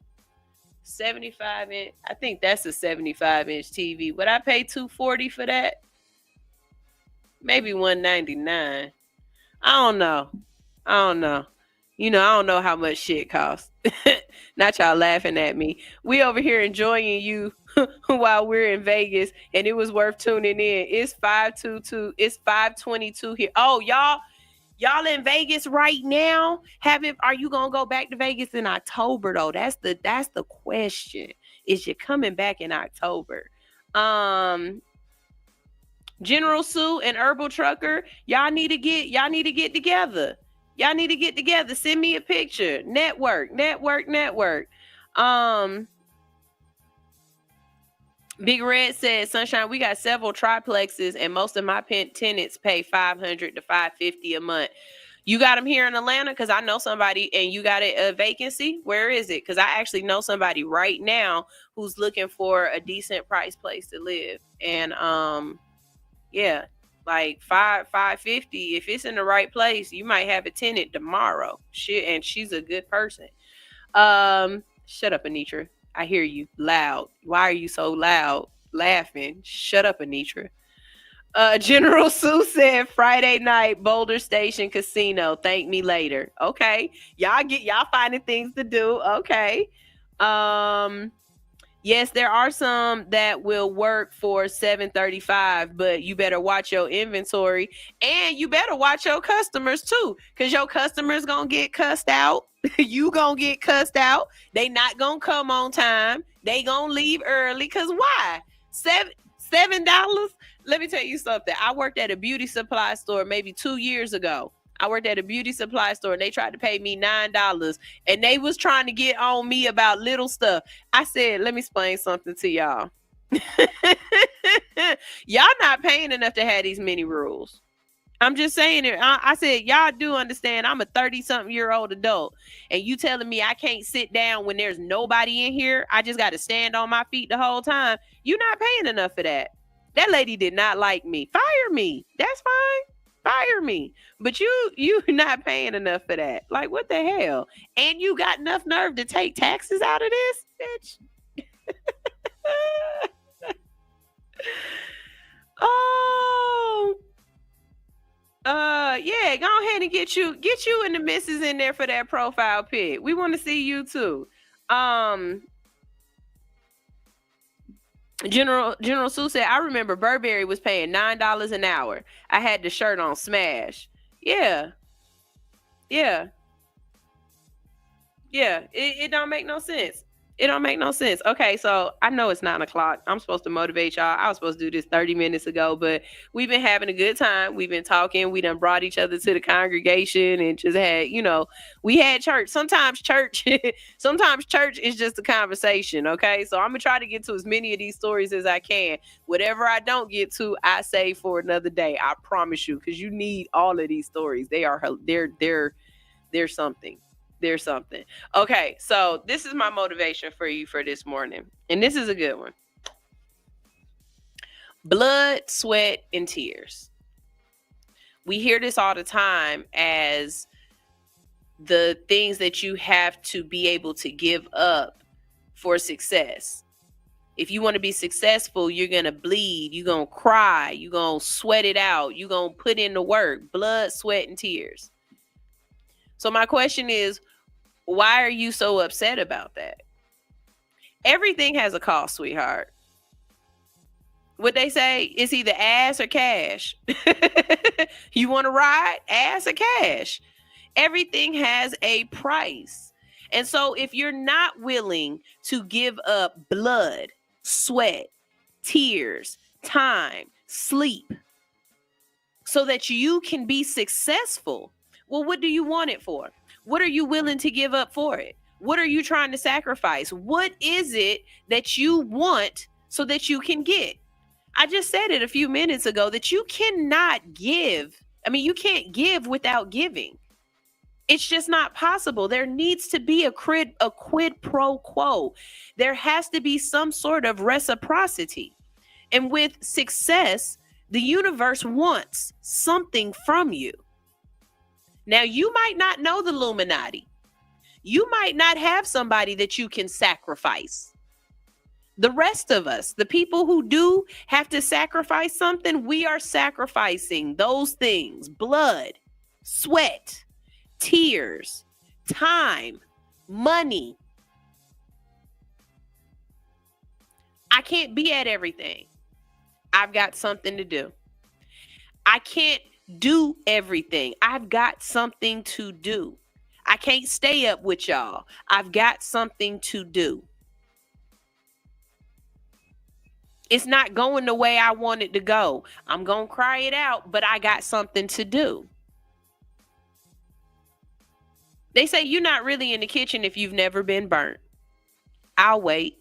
75-inch, I think that's a 75-inch TV. Would I pay $240 for that? Maybe $199. I don't know. I don't know how much shit costs. Not y'all laughing at me. We over here enjoying you while we're in Vegas, and it was worth tuning in. It's 522. It's 522 here. Oh, y'all in Vegas right now? Are you gonna go back to Vegas in October though? That's the question. Is you coming back in October? General Sue and Herbal Trucker, y'all need to get together. Y'all need to get together. Send me a picture. Network. Big Red said, Sunshine, we got several triplexes and most of my tenants pay $500 to $550 a month. You got them here in Atlanta? Because I know somebody, and you got a vacancy? Where is it? Because I actually know somebody right now who's looking for a decent price place to live. And yeah, like $550. If it's in the right place, you might have a tenant tomorrow. And she's a good person. Shut up, Anitra. I hear you loud. Why are you so loud laughing? Shut up, Anitra. General Sue said Friday night, Boulder Station Casino. Thank me later. Okay. Y'all finding things to do. Okay. Yes, there are some that will work for $7.35, but you better watch your inventory and you better watch your customers too, because your customers gonna get cussed out. You gonna get cussed out. They not gonna come on time. They gonna leave early. Cause why? $7? Let me tell you something. I worked at a beauty supply store maybe 2 years ago. I worked at a beauty supply store and they tried to pay me $9 and they was trying to get on me about little stuff. I said, let me explain something to y'all. Y'all not paying enough to have these many rules. I'm just saying it. I said, y'all do understand I'm a 30-something-year-old adult and you telling me I can't sit down when there's nobody in here. I just got to stand on my feet the whole time. You're not paying enough for that. That lady did not like me. Fire me. That's fine. Fire me. But you not paying enough for that. Like, what the hell? And you got enough nerve to take taxes out of this, bitch? Oh. Yeah, go ahead and get you and the missus in there for that profile pic. We want to see you too. General Sue said, I remember Burberry was paying $9 an hour. I had the shirt on Smash. Yeah. It don't make no sense. It don't make no sense. Okay, so I know it's 9 o'clock. I'm supposed to motivate y'all. I was supposed to do this 30 minutes ago, but we've been having a good time. We've been talking. We done brought each other to the congregation and just had, we had church. Sometimes church is just a conversation, okay? So I'm going to try to get to as many of these stories as I can. Whatever I don't get to, I save for another day. I promise you, because you need all of these stories. They're something. There's something. Okay, so this is my motivation for you for this morning. And this is a good one. Blood, sweat, and tears. We hear this all the time as the things that you have to be able to give up for success. If you want to be successful, you're going to bleed. You're going to cry. You're going to sweat it out. You're going to put in the work. Blood, sweat, and tears. So my question is, why are you so upset about that? Everything has a cost, sweetheart. What they say is either ass or cash. You want to ride? Ass or cash. Everything has a price. And so if you're not willing to give up blood, sweat, tears, time, sleep, so that you can be successful, well, what do you want it for? What are you willing to give up for it? What are you trying to sacrifice? What is it that you want so that you can get? I just said it a few minutes ago that you cannot give. I mean, you can't give without giving. It's just not possible. There needs to be a quid pro quo. There has to be some sort of reciprocity. And with success, the universe wants something from you. Now, you might not know the Illuminati. You might not have somebody that you can sacrifice. The rest of us, the people who do have to sacrifice something, we are sacrificing those things: blood, sweat, tears, time, money. I can't be at everything. I've got something to do. I can't do everything. I've got something to do. I can't stay up with y'all. I've got something to do. It's not going the way I want it to go. I'm going to cry it out, but I got something to do. They say you're not really in the kitchen if you've never been burnt. I'll wait.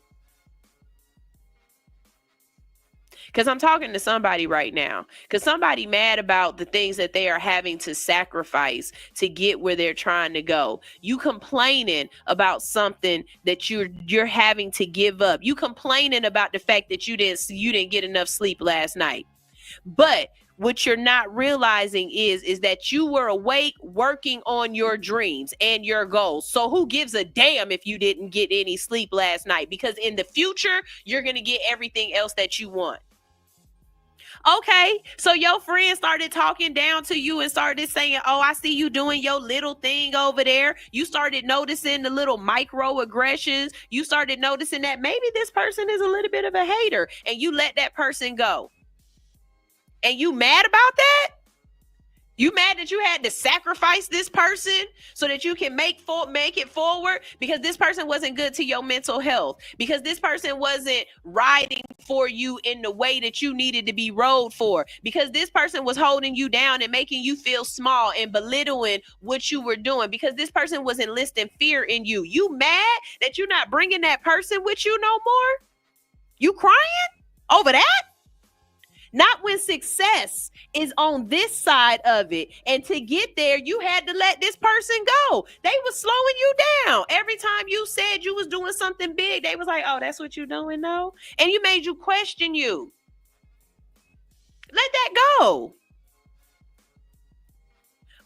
Because I'm talking to somebody right now. Because somebody mad about the things that they are having to sacrifice to get where they're trying to go. You complaining about something that you're having to give up. You complaining about the fact that you didn't get enough sleep last night. But what you're not realizing is that you were awake working on your dreams and your goals. So who gives a damn if you didn't get any sleep last night? Because in the future, you're going to get everything else that you want. Okay, so your friend started talking down to you and started saying, oh, I see you doing your little thing over there. You started noticing the little microaggressions. You started noticing that maybe this person is a little bit of a hater, and you let that person go. And you mad about that? You mad that you had to sacrifice this person so that you can make it forward, because this person wasn't good to your mental health, because this person wasn't riding for you in the way that you needed to be rode for, because this person was holding you down and making you feel small and belittling what you were doing, because this person was enlisting fear in you. You mad that you're not bringing that person with you no more? You crying over that? Not when success is on this side of it. And to get there, you had to let this person go. They was slowing you down. Every time you said you was doing something big, they was like, oh, that's what you doing now? And you made you question you. Let that go.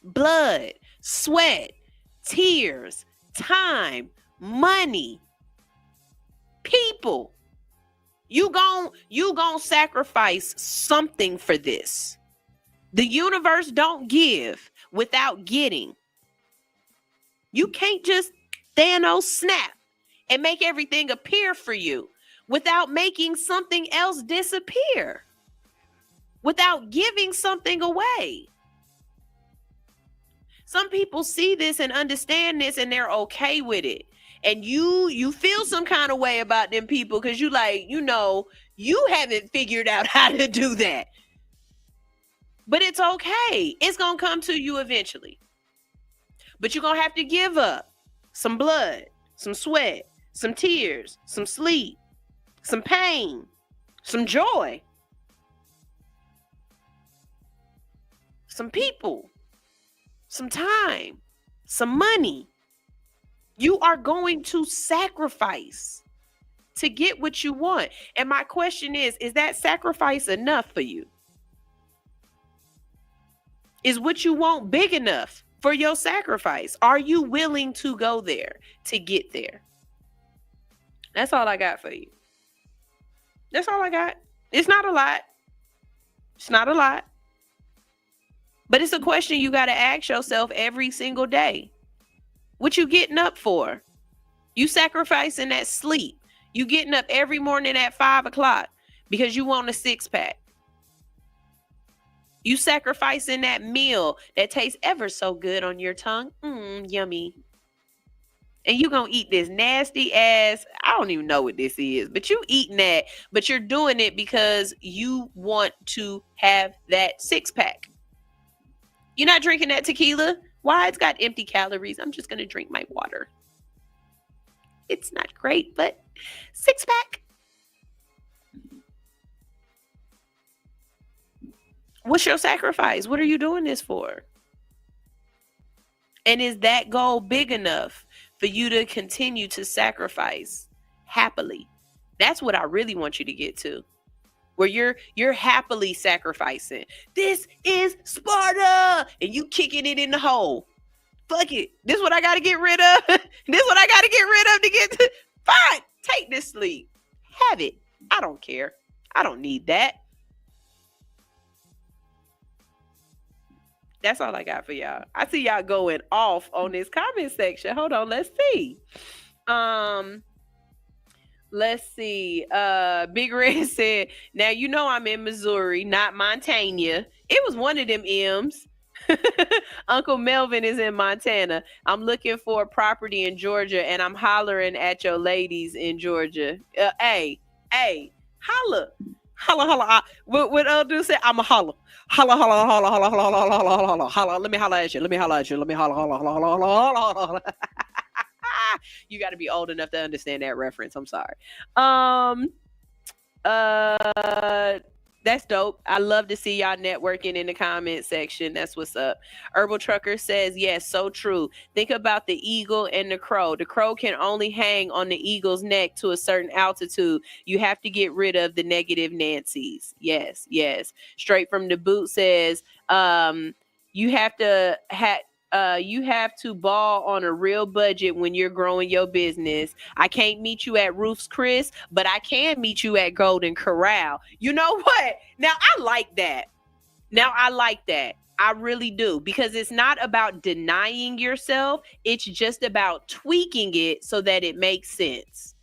Blood, sweat, tears, time, money, people. You gon' sacrifice something for this. The universe don't give without getting. You can't just Thanos snap and make everything appear for you without making something else disappear, without giving something away. Some people see this and understand this and they're okay with it. And you feel some kind of way about them people because you like, you haven't figured out how to do that. But it's okay. It's going to come to you eventually. But you're going to have to give up some blood, some sweat, some tears, some sleep, some pain, some joy, some people, some time, some money. You are going to sacrifice to get what you want. And my question is that sacrifice enough for you? Is what you want big enough for your sacrifice? Are you willing to go there to get there? That's all I got for you. That's all I got. It's not a lot. It's not a lot. But it's a question you got to ask yourself every single day. What you getting up for? You sacrificing that sleep. You getting up every morning at 5 o'clock because you want a 6-pack. You sacrificing that meal that tastes ever so good on your tongue. Yummy. And you gonna eat this nasty ass, I don't even know what this is, but you eating that, but you're doing it because you want to have that 6-pack. You're not drinking that tequila. Why? It's got empty calories. I'm just going to drink my water. It's not great, but 6-pack. What's your sacrifice? What are you doing this for? And is that goal big enough for you to continue to sacrifice happily? That's what I really want you to get to. Where you're happily sacrificing. This is Sparta, and you kicking it in the hole. Fuck it. This is what I got to get rid of. This is what I got to get rid of to get to. Fine. Take this sleep. Have it. I don't care. I don't need that. That's all I got for y'all. I see y'all going off on this comment section. Hold on. Let's see. Let's see. Big Red said, now you know I'm in Missouri, not Montana. It was one of them M's. Uncle Melvin is in Montana. I'm looking for a property in Georgia and I'm hollering at your ladies in Georgia. Hey, holla. Holla. What dude said? I'm a holla. Holla. Let me holla at you. Let me holla. You got to be old enough to understand that reference. I'm sorry. That's dope. I love to see y'all networking in the comment section. That's what's up. Herbal Trucker says, yes, so true. Think about the eagle and the crow. The crow can only hang on the eagle's neck to a certain altitude. You have to get rid of the negative Nancy's. Yes. Straight from the boot says, you have to You have to ball on a real budget when you're growing your business. I can't meet you at Ruth's Chris, but I can meet you at Golden Corral. You know what? Now, I like that. I really do, because it's not about denying yourself. It's just about tweaking it so that it makes sense.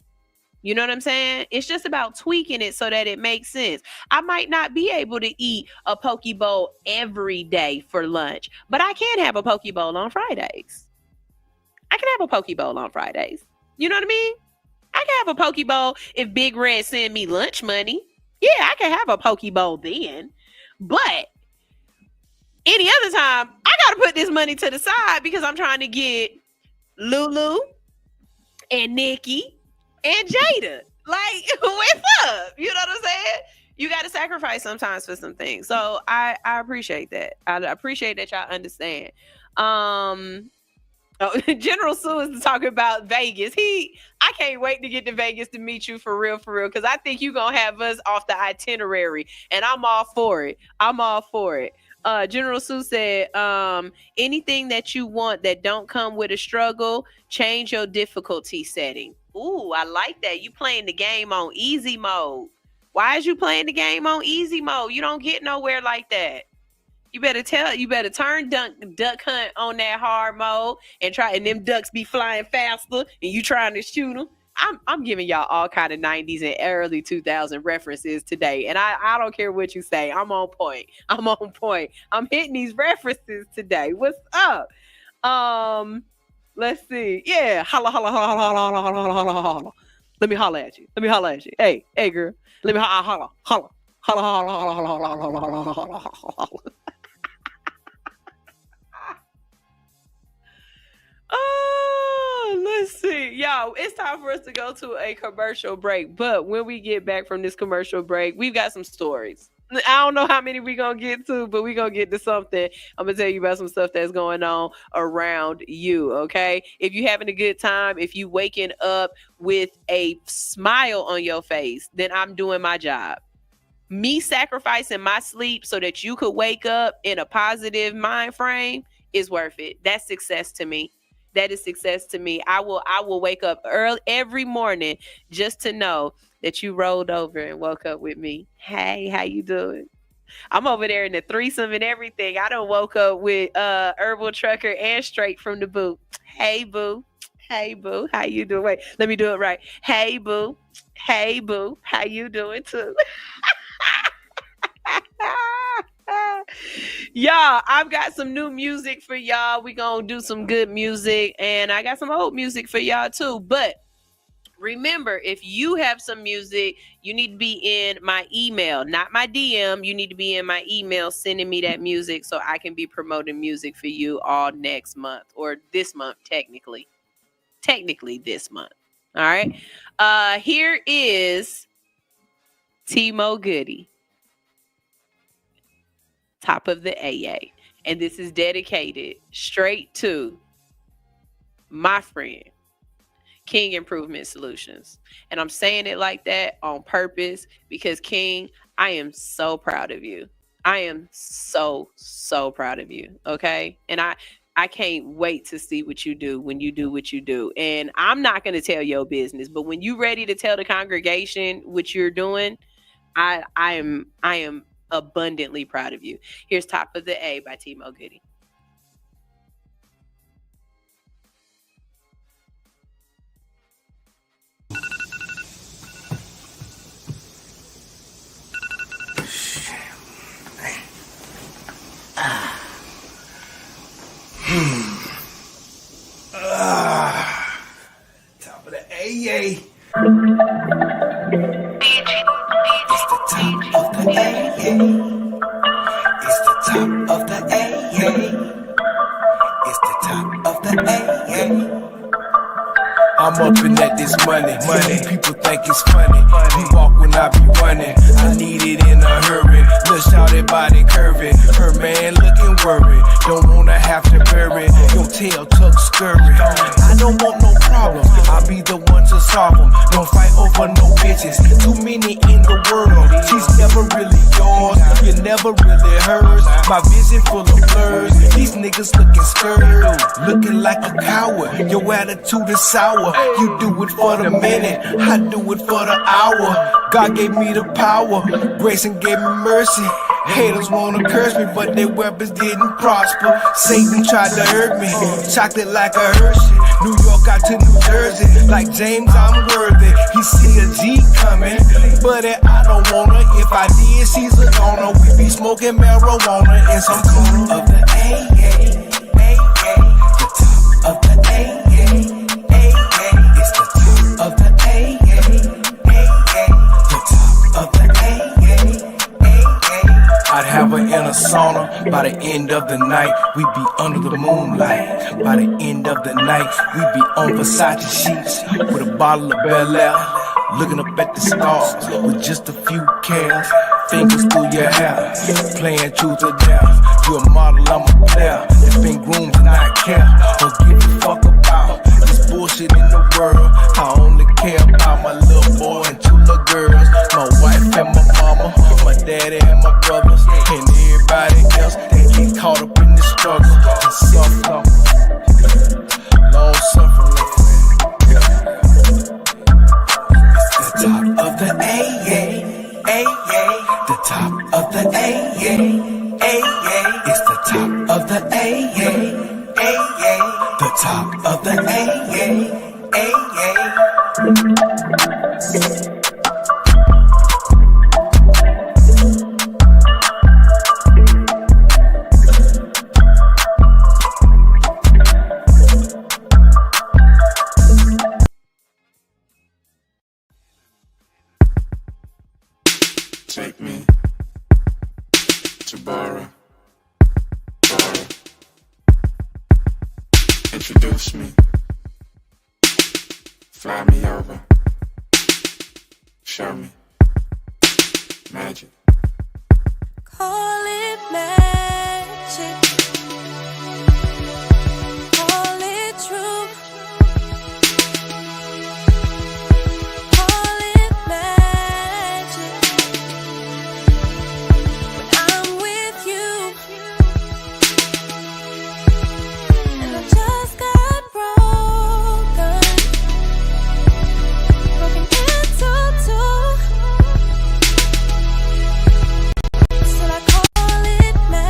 You know what I'm saying? It's just about tweaking it so that it makes sense. I might not be able to eat a poke bowl every day for lunch, but I can have a poke bowl on Fridays. You know what I mean? I can have a poke bowl if Big Red send me lunch money. Yeah, I can have a poke bowl then. But any other time, I got to put this money to the side because I'm trying to get Lulu and Nikki and Jada. Like, what's up? You know what I'm saying? You got to sacrifice sometimes for some things. So I appreciate that. I appreciate that y'all understand. General Sue is talking about Vegas. I can't wait to get to Vegas to meet you for real, because I think you're going to have us off the itinerary, and I'm all for it. General Sue said, anything that you want that don't come with a struggle, change your difficulty setting. Ooh, I like that. You playing the game on easy mode. Why is you playing the game on easy mode? You don't get nowhere like that. You better turn duck hunt on that hard mode and them ducks be flying faster and you trying to shoot them. I'm giving y'all all kind of 90s and early 2000 references today. And I don't care what you say. I'm on point. I'm hitting these references today. What's up? Let's see. Yeah. Holla, holla, holla, holla, holla, holla, holla, holla. Let me holla at you. Hey, girl. Let me holla, holla, holla, holla, holla, holla, holla, holla, holla, holla, holla, holla. Let's see. Y'all, it's time for us to go to a commercial break. But when we get back from this commercial break, we've got some stories. I don't know how many we're going to get to, but we're going to get to something. I'm going to tell you about some stuff that's going on around you, okay? If you're having a good time, if you waking up with a smile on your face, then I'm doing my job. Me sacrificing my sleep so that you could wake up in a positive mind frame is worth it. That's success to me. That is success to me. I will wake up early every morning just to know that you rolled over and woke up with me. Hey, how you doing? I'm over there in the threesome and everything. I done woke up with Herbal Trucker and Straight from the Boot. Hey, boo. Hey, boo. How you doing? Wait, let me do it right. Hey, boo. Hey, boo. How you doing too? Y'all, I've got some new music for y'all. We gonna do some good music, and I got some old music for y'all too. But remember, if you have some music, you need to be in my email, not my DM. You need to be in my email sending me that music so I can be promoting music for you all next month, or this month, technically this month. All right. Here is Timo Goody, Top of the AA. And this is dedicated straight to my friend, King Improvement Solutions. And I'm saying it like that on purpose because, King, I am so proud of you. I am so proud of you. Okay. And I can't wait to see what you do when you do what you do. And I'm not going to tell your business, but when you're ready to tell the congregation what you're doing, I am abundantly proud of you. Here's Top of the A by Timo Goody. Top of the AA. It's the top of the AA. It's the top of the AA. It's the top of the AA. I'm up in at this money. People think it's funny. We walk when I be running. I need it in a hurry. Look, shout it body curving. Her man looking worry. Don't wanna have to bury your tail tucked scurry. I don't want no problem, I'll be the one to solve them. Don't fight over no bitches, too many in the world. She's never really yours, you're never really hers. My vision full of blurs, these niggas looking scared, looking like a coward. Your attitude is sour, you do it for the minute, I do it for the hour. God gave me the power, grace and gave me mercy. Haters wanna curse me, but their weapons didn't prosper. Satan tried to hurt me, chocolate like a Hershey. New York out to New Jersey, like James, I'm worthy. He see a G coming, but I don't wanna. If I did, she's a goner. We be smoking marijuana in some corner of the AA, the top of the AA, it's the top of the AA, the top of the AA. I'd have her in a sauna. By the end of the night, we'd be under the moonlight. By the end of the night, we'd be on Versace sheets with a bottle of Bel Air, looking up at the stars with just a few cares. Fingers through your hair, playing truth or dare. You a model, I'm a player. It's been groomed and I care. Don't give a fuck about this bullshit in the world. I only care about my little boy and two little girls. My wife and my mama, my daddy and my brothers, and everybody else that get caught up in the struggle and suffer. Long suffering, it's the top of the AA. The top of the AA, it's the top of the AA, the top of the Take me to Bara. Introduce me. Fly me over. Show me. Magic. Call it magic. Call it true. Call it magic. When I'm with you, and I just got broken into two. Still I call it magic.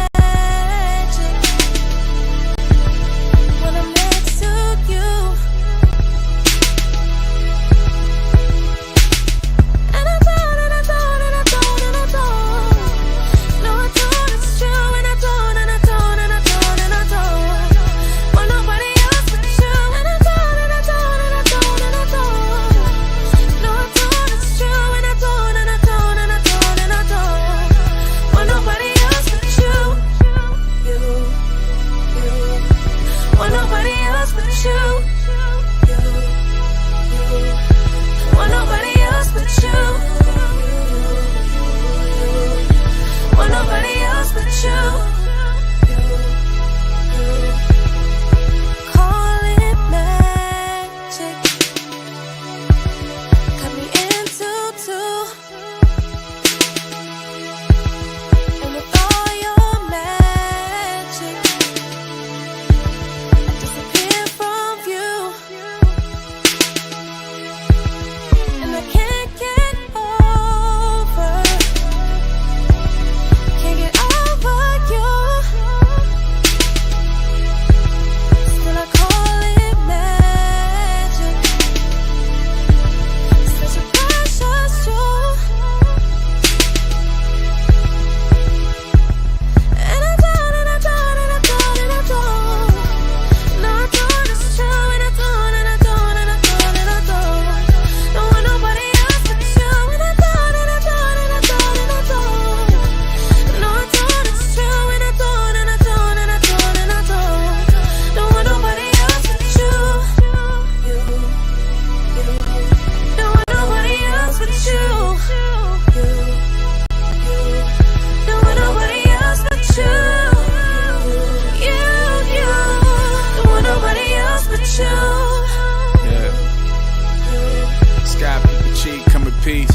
B's.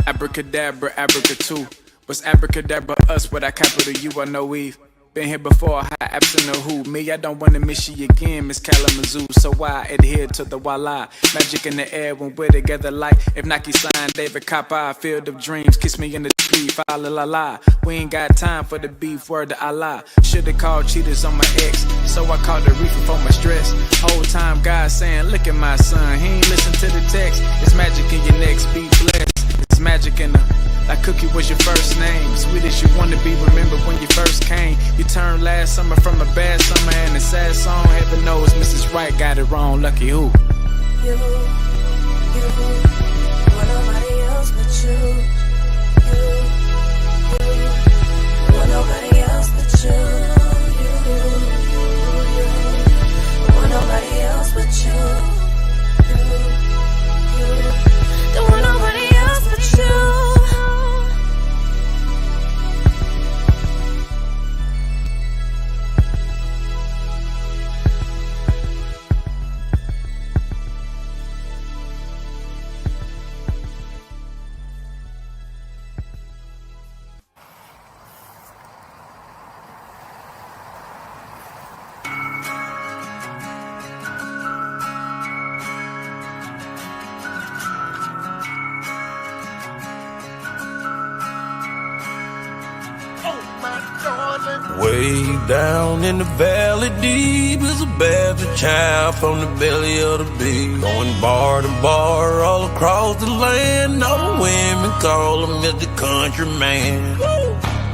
Abracadabra, abracatu. What's abracadabra us with a capital U? I know we've been here before, high absent of who? Me, I don't wanna miss you again, Miss Kalamazoo. So I adhere to the voila. Magic in the air when we're together like if Nike signed David Copper, field of dreams. Kiss me in the street, fa la la la. We ain't got time for the beef, word to Allah. Should've called cheaters on my ex, so I called the reefer for my stress. Whole time God saying, look at my son, he ain't listen to the text. It's magic in your next, be blessed. It's magic in the like Cookie was your first name. Sweet as you wanna be, remember when you first came. You turned last summer from a bad summer and a sad song. Heaven knows Mrs. Right got it wrong. Lucky who? You, want nobody else but you. You, want nobody else but you. You, want nobody else but you. You, don't want nobody else but you. Way down in the valley deep is a bastard child from the belly of the beast. Going bar to bar all across the land. All the women call him Mr. Country Man.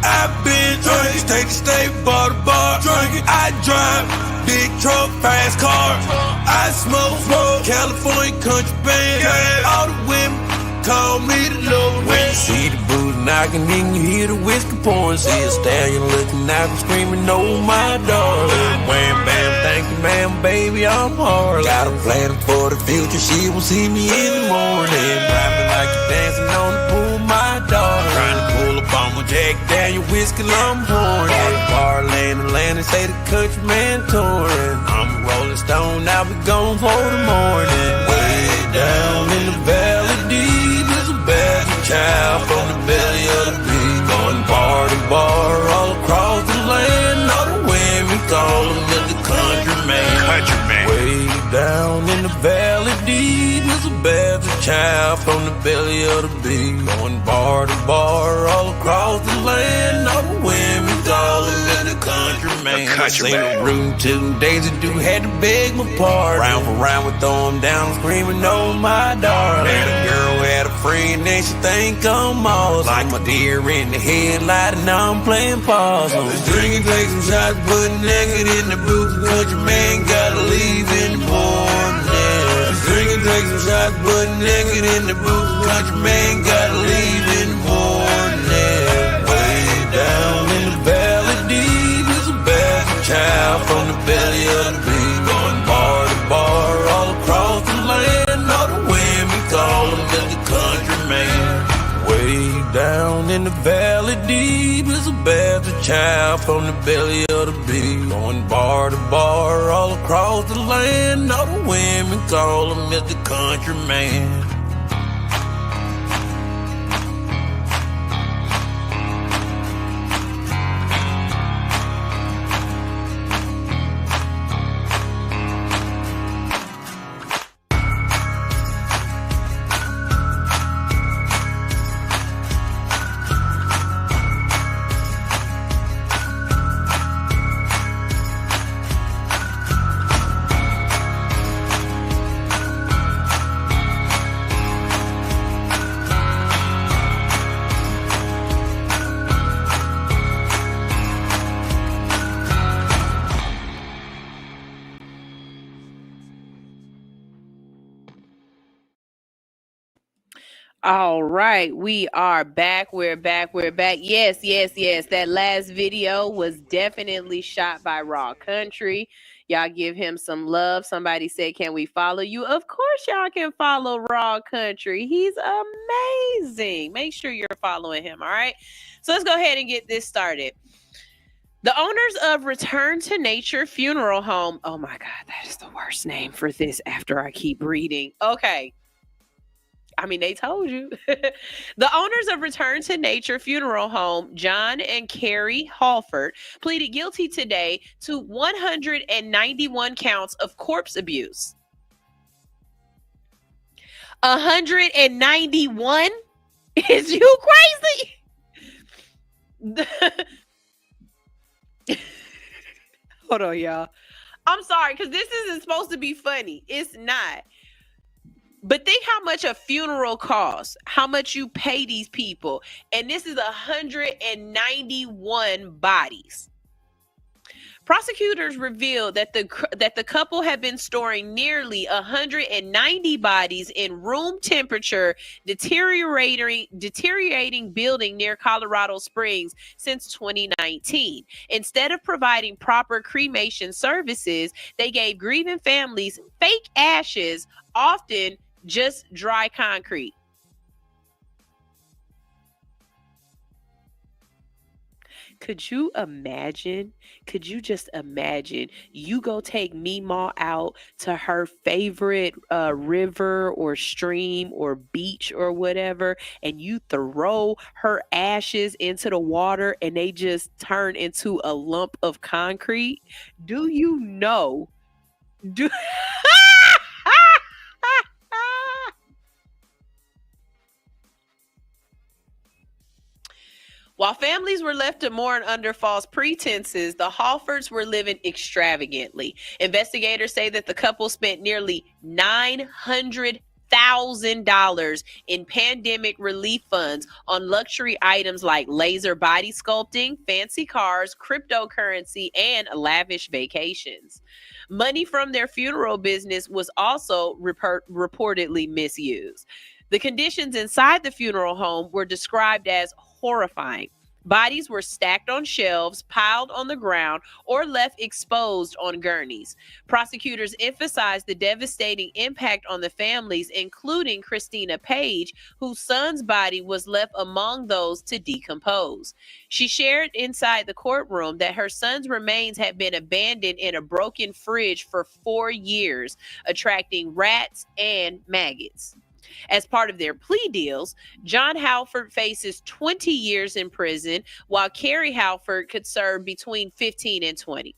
I've been drinking, take the state bar to bar. Drinking, I drive big truck, fast car. I smoke California country band. All the women call me the Lord. When you see the booze knocking, then you hear the whiskey pouring. See a stallion looking out and screaming, oh my darling. Wham bam, thank you ma'am, baby, I'm hard. Got a plan for the future, she will see me in the morning. Rapping like you're dancing on the pool, my darling. Trying to pull up on my Jack Daniel whiskey, I'm pouring. Bar land and land and say the country man touring. I'm a rolling stone, I'll be gone for the morning. Way down in the valley deep is a bad child from the belly of the beast. Going bar to bar all across the land. All the women call him Mr. Country Man. Country Man. Way down in the valley deep is a bad child from the belly of the beast. Going bar to bar all across the land. All the women call him Mr. Country Man. I seen a room 2 days ago, had to beg my pardon. Round for round, we throw him down, screaming, oh my darling. And a girl had a friend and she think I'm awesome. Like my deer in the headlight and I'm playing possum. Let's drink and take some shots, put naked in the booth. Country man gotta leave in the morning. Let's drink and take some shots, put naked in the booth. Country man gotta leave in the morning. Way down in the valley deep is a bastard child from the belly of the beast. Going bar to bar all across the land. All the women call him Mr. Country Man. Way down in the valley deep is a bastard child from the belly of the beast. Going bar to bar all across the land. All the women call him Mr. Country Man. All right, we are back. We're back. Yes. That last video was definitely shot by Raw Country. Y'all give him some love. Somebody said, can we follow you? Of course y'all can follow Raw Country. He's amazing. Make sure you're following him, all right? So let's go ahead and get this started. The owners of Return to Nature Funeral Home. Oh my God, that is the worst name for this after I keep reading. Okay. I mean, they told you. The owners of Return to Nature Funeral Home, John and Carrie Halford, pleaded guilty today to 191 counts of corpse abuse. 191? Is you crazy? Hold on, y'all. I'm sorry, because this isn't supposed to be funny. It's not. But think how much a funeral costs, how much you pay these people. And this is 191 bodies. Prosecutors revealed that the couple had been storing nearly 190 bodies in room temperature, deteriorating building near Colorado Springs since 2019. Instead of providing proper cremation services, they gave grieving families fake ashes, often just dry concrete. Could you imagine? Could you just imagine? You go take Meemaw out to her favorite river or stream or beach or whatever, and you throw her ashes into the water and they just turn into a lump of concrete. Do you know? While families were left to mourn under false pretenses, the Halfords were living extravagantly. Investigators say that the couple spent nearly $900,000 in pandemic relief funds on luxury items like laser body sculpting, fancy cars, cryptocurrency, and lavish vacations. Money from their funeral business was also reportedly misused. The conditions inside the funeral home were described as horrifying. Bodies were stacked on shelves, piled on the ground, or left exposed on gurneys. Prosecutors emphasized the devastating impact on the families, including Christina Page, whose son's body was left among those to decompose. She shared inside the courtroom that her son's remains had been abandoned in a broken fridge for 4 years, attracting rats and maggots. As part of their plea deals, John Halford faces 20 years in prison, while Carrie Halford could serve between 15 and 20.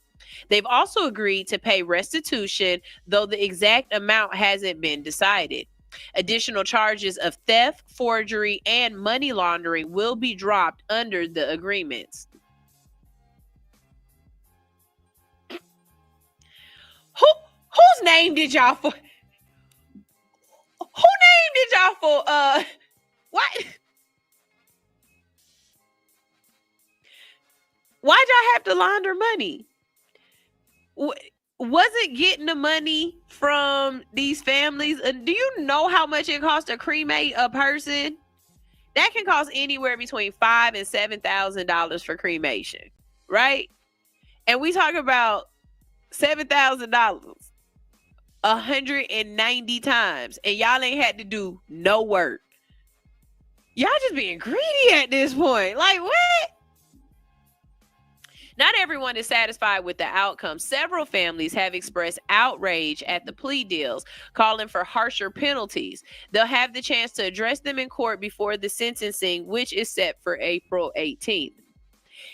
They've also agreed to pay restitution, though the exact amount hasn't been decided. Additional charges of theft, forgery, and money laundering will be dropped under the agreements. Whose name did y'all for? Who named it y'all for? What? Why'd y'all have to launder money? Wasn't getting the money from these families? Do you know how much it costs to cremate a person? That can cost anywhere between $5,000 and $7,000 for cremation, right? And we talk about $7,000. 190 times, and y'all ain't had to do no work. Y'all just being greedy at this point. Like, what? Not everyone is satisfied with the outcome. Several families have expressed outrage at the plea deals, calling for harsher penalties. They'll have the chance to address them in court before the sentencing, which is set for April 18th.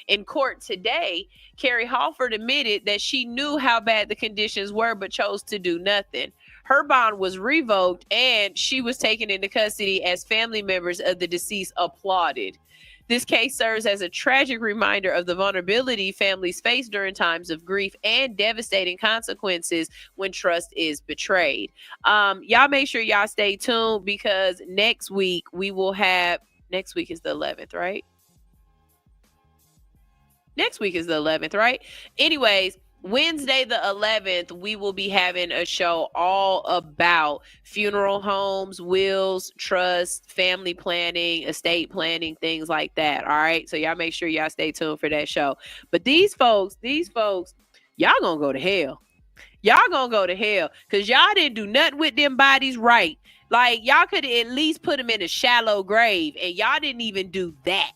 In court today, Carrie Halford admitted that she knew how bad the conditions were, but chose to do nothing. Her bond was revoked, and she was taken into custody as family members of the deceased applauded. This case serves as a tragic reminder of the vulnerability families face during times of grief and devastating consequences when trust is betrayed. Y'all make sure y'all stay tuned, because next week we will have, next week is the 11th, right? Next week is the 11th, right? Anyways, Wednesday the 11th, we will be having a show all about funeral homes, wills, trusts, family planning, estate planning, things like that. All right. So y'all make sure y'all stay tuned for that show. But these folks, y'all gonna go to hell. Y'all gonna go to hell because y'all didn't do nothing with them bodies right. Like, y'all could at least put them in a shallow grave, and y'all didn't even do that.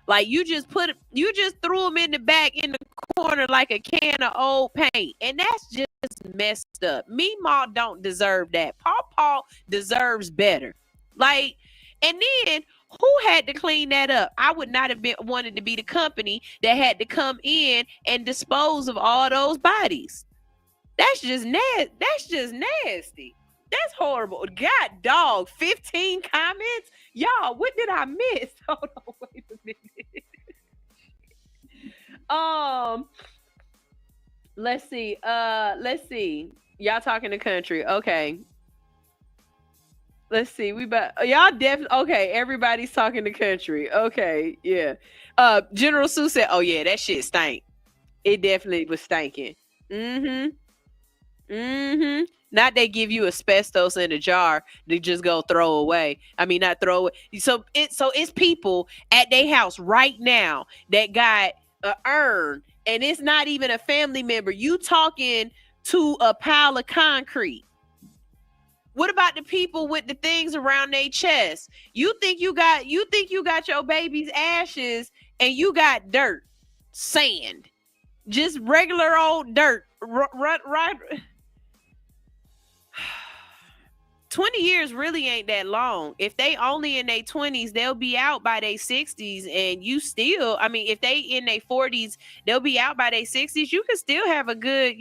Like, you just threw them in the back in the corner like a can of old paint. And that's just messed up. Meemaw don't deserve that. Paw deserves better. Like, and then who had to clean that up? I would not have been wanted to be the company that had to come in and dispose of all those bodies. That's just nasty. That's just nasty. That's horrible. God dog, 15 comments? Y'all, what did I miss? Hold on, wait a minute. Let's see. Y'all talking the country. Okay. Let's see. Y'all definitely okay. Everybody's talking the country. Okay, yeah. General Sue said, "Oh yeah, that shit stank. It definitely was stinking." Not they give you asbestos in a jar to just go throw away. I mean, not throw it. So it's people at their house right now that got an urn, and it's not even a family member. You talking to a pile of concrete. What about the people with the things around their chest? You think you got your baby's ashes and you got dirt, sand, just regular old dirt. Right. 20 years really ain't that long. If they only in their 20s, they'll be out by their 60s. And you still, I mean, if they in their 40s, they'll be out by their 60s. You can still have a good,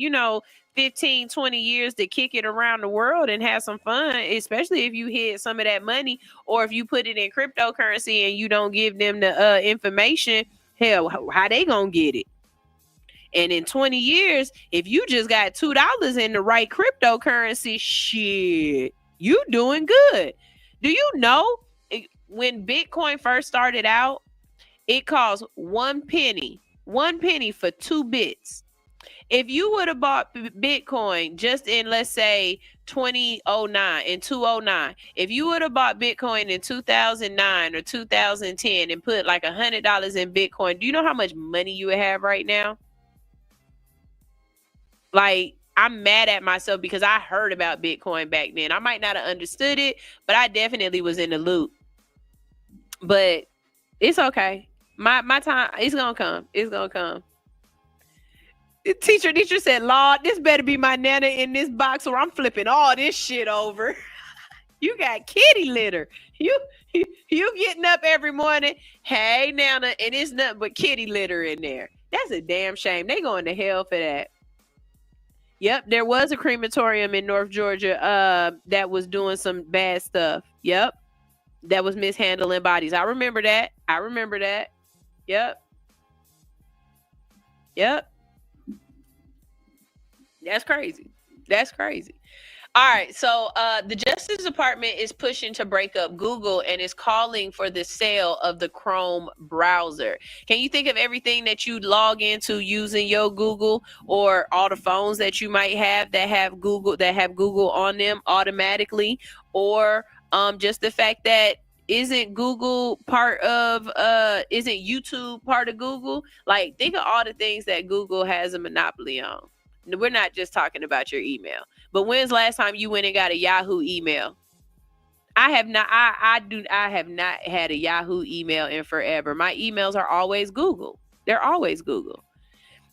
15, 20 years to kick it around the world and have some fun, especially if you hit some of that money or if you put it in cryptocurrency and you don't give them the information. Hell, how they gonna get it? And in 20 years, if you just got $2 in the right cryptocurrency, shit, you doing good. Do you know when Bitcoin first started out, it cost 1 penny for 2 bits. If you would have bought Bitcoin just in, let's say, 2009, if you would have bought Bitcoin in 2009 or 2010 and put like $100 in Bitcoin, do you know how much money you would have right now? Like, I'm mad at myself because I heard about Bitcoin back then. I might not have understood it, but I definitely was in the loop. But it's okay. My time, it's gonna come. It's gonna come. Teacher said, Lord, this better be my nana in this box or I'm flipping all this shit over. You got kitty litter. You getting up every morning. Hey, nana, and it's nothing but kitty litter in there. That's a damn shame. They going to hell for that. Yep, there was a crematorium in North Georgia that was doing some bad stuff. Yep, that was mishandling bodies. I remember that. Yep. That's crazy. All right, so the Justice Department is pushing to break up Google and is calling for the sale of the Chrome browser. Can you think of everything that you log into using your Google, or all the phones that you might have that have Google on them automatically, or just the fact that isn't YouTube part of Google? Like, think of all the things that Google has a monopoly on. We're not just talking about your email. But when's the last time you went and got a Yahoo email? I have not. I have not had a Yahoo email in forever. My emails are always Google. They're always Google.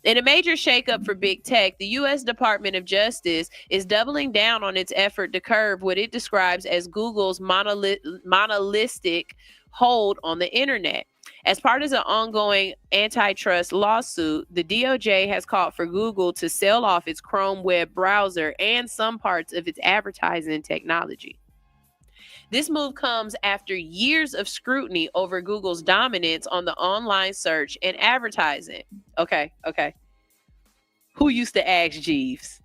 In a major shakeup for big tech, the U.S. Department of Justice is doubling down on its effort to curb what it describes as Google's monopolistic hold on the internet. As part of the ongoing antitrust lawsuit, the DOJ has called for Google to sell off its Chrome web browser and some parts of its advertising technology. This move comes after years of scrutiny over Google's dominance on the online search and advertising. Okay. Who used to ask Jeeves?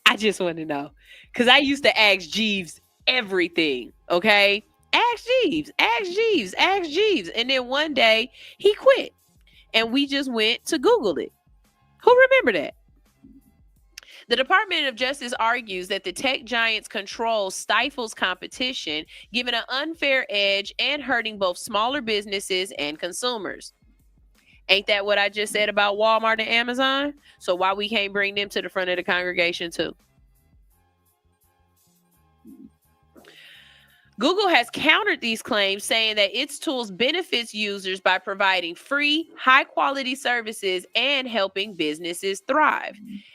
I just want to know. Because I used to ask Jeeves everything, okay? Ask Jeeves. And then one day he quit and we just went to Google it. Who remember that? The Department of Justice argues that the tech giant's control stifles competition, giving an unfair edge and hurting both smaller businesses and consumers. Ain't that what I just said about Walmart and Amazon? So why we can't bring them to the front of the congregation too? Google has countered these claims, saying that its tools benefits users by providing free, high-quality services and helping businesses thrive.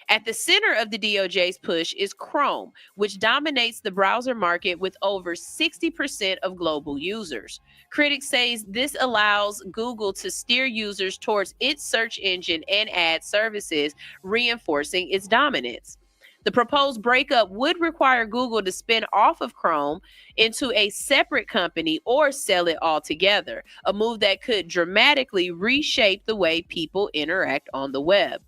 At the center of the DOJ's push is Chrome, which dominates the browser market with over 60% of global users. Critics say this allows Google to steer users towards its search engine and ad services, reinforcing its dominance. The proposed breakup would require Google to spin off of Chrome into a separate company or sell it altogether, a move that could dramatically reshape the way people interact on the web.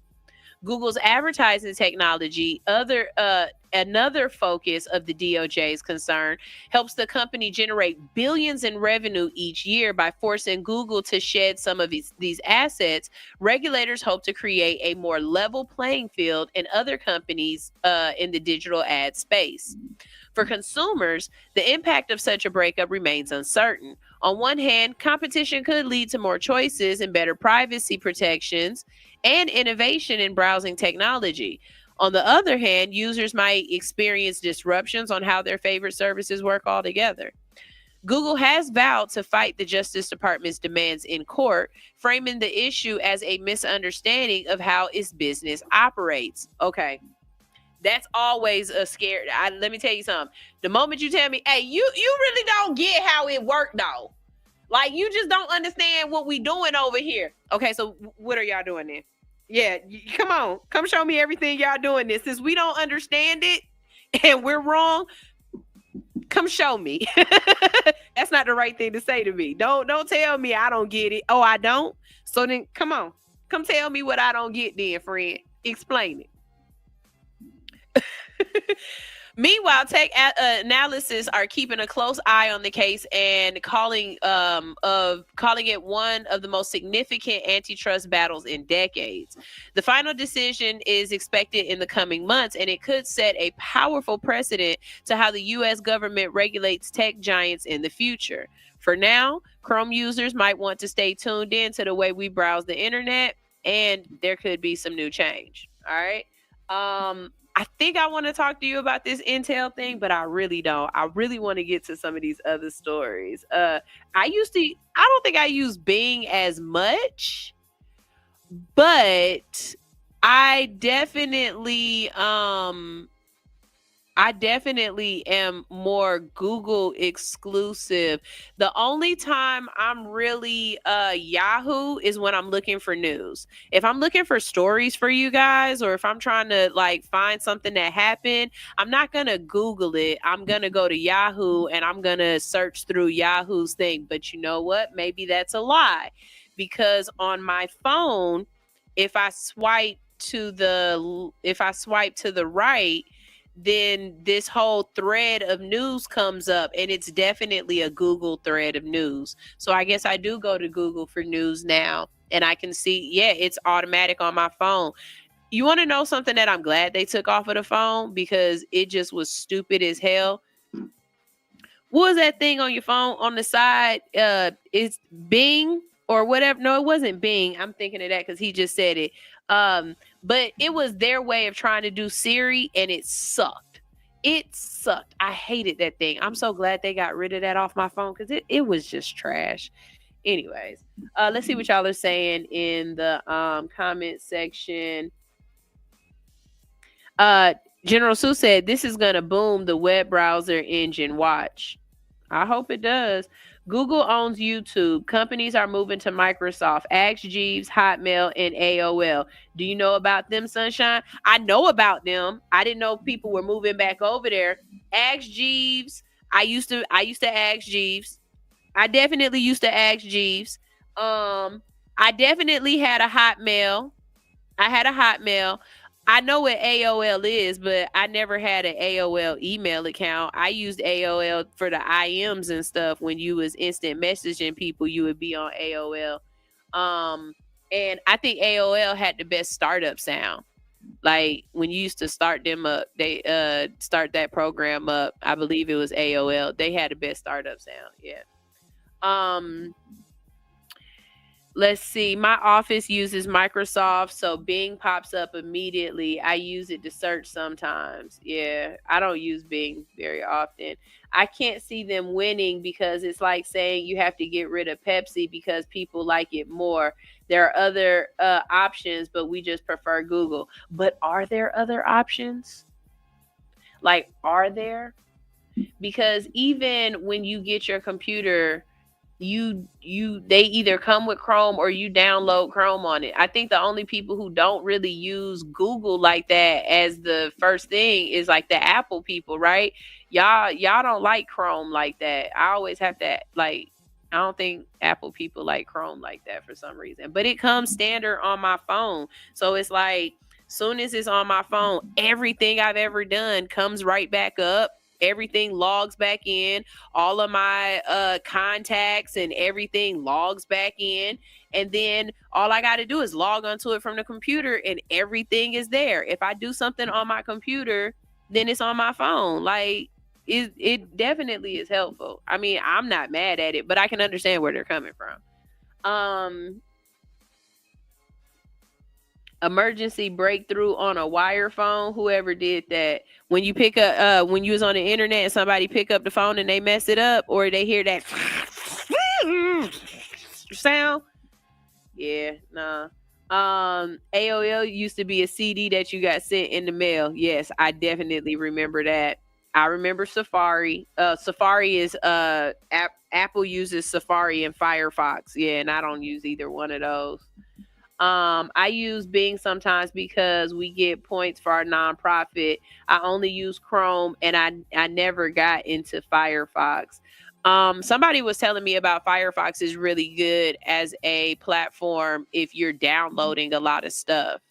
Google's advertising technology, another focus of the DOJ's concern, helps the company generate billions in revenue each year. By forcing Google to shed some of these assets, regulators hope to create a more level playing field in other companies in the digital ad space. For consumers, the impact of such a breakup remains uncertain. On one hand, competition could lead to more choices and better privacy protections and innovation in browsing technology. On the other hand, users might experience disruptions on how their favorite services work altogether. Google has vowed to fight the Justice Department's demands in court, framing the issue as a misunderstanding of how its business operates. Okay. That's always a scare. Let me tell you something. The moment you tell me, hey, you really don't get how it worked, though. Like, you just don't understand what we doing over here. Okay, so what are y'all doing then? Yeah, come on. Come show me everything y'all doing this. Since we don't understand it and we're wrong, come show me. That's not the right thing to say to me. Don't tell me I don't get it. Oh, I don't? So then, come on. Come tell me what I don't get then, friend. Explain it. Meanwhile, tech analysts are keeping a close eye on the case and calling it one of the most significant antitrust battles in decades. The final decision is expected in the coming months, and it could set a powerful precedent to how the U.S. government regulates tech giants in the future. For now, Chrome users might want to stay tuned in to the way we browse the internet, and there could be some new change. All right. I think I want to talk to you about this Intel thing, but I really don't. I really want to get to some of these other stories. I don't think I use Bing as much, but I definitely am more Google exclusive. The only time I'm really Yahoo is when I'm looking for news. If I'm looking for stories for you guys, or if I'm trying to like find something that happened, I'm not gonna Google it. I'm gonna go to Yahoo and I'm gonna search through Yahoo's thing. But you know what? Maybe that's a lie, because on my phone, if I swipe to the right, then this whole thread of news comes up, and it's definitely a Google thread of news. So I guess I do go to Google for news now, and I can see, yeah, it's automatic on my phone. You want to know something that I'm glad they took off of the phone, because it just was stupid as hell? What was that thing on your phone on the side? It's Bing or whatever. No, it wasn't Bing. I'm thinking of that because he just said it. But it was their way of trying to do Siri, and it sucked. It sucked. I hated that thing. I'm so glad they got rid of that off my phone, because it was just trash. Anyways, let's see what y'all are saying in the comment section. General Sue said, this is going to boom the web browser engine. Watch. I hope it does. Google owns YouTube. Companies are moving to Microsoft, Ask Jeeves, Hotmail, and AOL. Do you know about them, Sunshine? I know about them. I didn't know people were moving back over there. Ask Jeeves. I used to ask Jeeves. I definitely used to ask Jeeves. I definitely had a Hotmail. I know what AOL is, but I never had an AOL email account. I used AOL for the IMs and stuff. When you was instant messaging people, you would be on AOL. And I think AOL had the best startup sound. Like when you used to start them up, they start that program up. I believe it was AOL. They had the best startup sound. Yeah. Let's see. My office uses Microsoft, so Bing pops up immediately. I use it to search sometimes. Yeah, I don't use Bing very often. I can't see them winning because it's like saying you have to get rid of Pepsi because people like it more. There are other options, but we just prefer Google. But are there other options? Like, are there? Because even when you get your computer, they either come with Chrome or you download Chrome on it. I think the only people who don't really use Google like that as the first thing is like the Apple people, right? Y'all don't like Chrome like that. I always have to like, I don't think Apple people like Chrome like that for some reason. But it comes standard on my phone. So it's like soon as it's on my phone, everything I've ever done comes right back up. Everything logs back in. All of my contacts and everything logs back in. And then all I got to do is log onto it from the computer and everything is there. If I do something on my computer, then it's on my phone. Like, it definitely is helpful. I mean, I'm not mad at it, but I can understand where they're coming from. Emergency breakthrough on a wire phone. Whoever did that, when you pick up when you was on the internet and somebody pick up the phone and they mess it up, or they hear that sound, yeah, nah. AOL used to be a CD that you got sent in the mail. Yes, I definitely remember that. I remember Safari. Safari is Apple uses Safari and Firefox. Yeah, and I don't use either one of those. I use Bing sometimes because we get points for our nonprofit. I only use Chrome, and I never got into Firefox. Somebody was telling me about Firefox is really good as a platform if you're downloading a lot of stuff.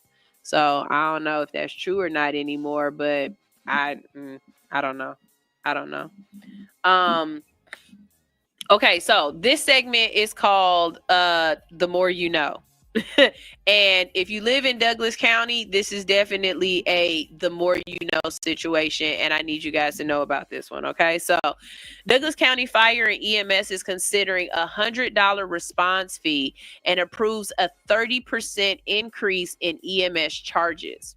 So I don't know if that's true or not anymore, but I don't know. I don't know. Okay, so this segment is called The More You Know. And if you live in Douglas County, this is definitely a the more you know situation, and I need you guys to know about this one. Okay, so Douglas County Fire and EMS is considering $100 response fee and approves a 30% increase in EMS charges.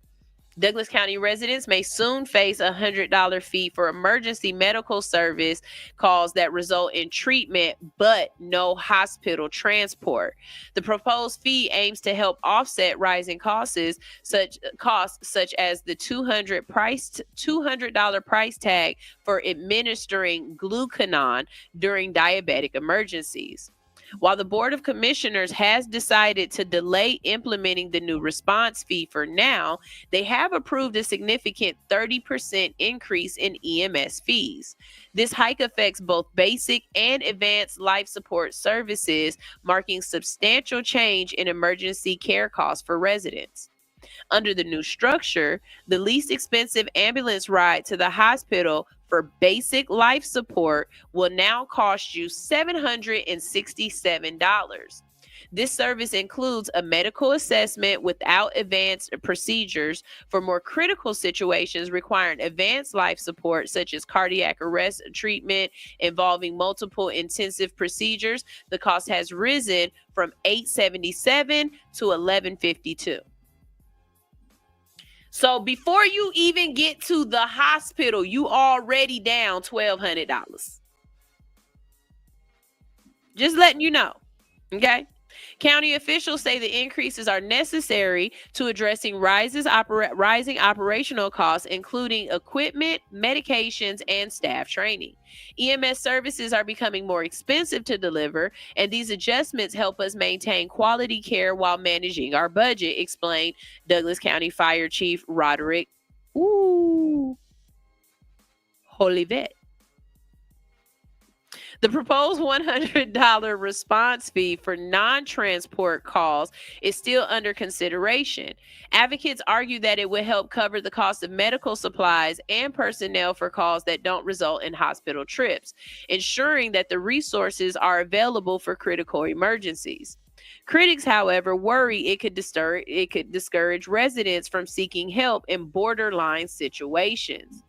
Douglas County residents may soon face a $100 fee for emergency medical service calls that result in treatment, but no hospital transport. The proposed fee aims to help offset rising costs such as the $200 price tag for administering glucagon during diabetic emergencies. While the Board of Commissioners has decided to delay implementing the new response fee for now, they have approved a significant 30% increase in EMS fees. This hike affects both basic and advanced life support services, marking substantial change in emergency care costs for residents. Under the new structure, the least expensive ambulance ride to the hospital for basic life support will now cost you $767. This service includes a medical assessment without advanced procedures. For more critical situations requiring advanced life support, such as cardiac arrest treatment involving multiple intensive procedures, the cost has risen from $877 to $1152. So before you even get to the hospital, you already down $1,200. Just letting you know, okay? County officials say the increases are necessary to addressing rising operational costs, including equipment, medications, and staff training. EMS services are becoming more expensive to deliver, and these adjustments help us maintain quality care while managing our budget, explained Douglas County Fire Chief Roderick Holivet. The proposed $100 response fee for non-transport calls is still under consideration. Advocates argue that it would help cover the cost of medical supplies and personnel for calls that don't result in hospital trips, ensuring that the resources are available for critical emergencies. Critics, however, worry it could discourage residents from seeking help in borderline situations.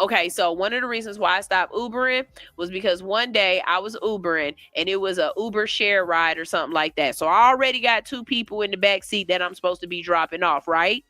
Okay, so one of the reasons why I stopped Ubering was because one day I was Ubering and it was a Uber share ride or something like that. So I already got 2 people in the back seat that I'm supposed to be dropping off, right?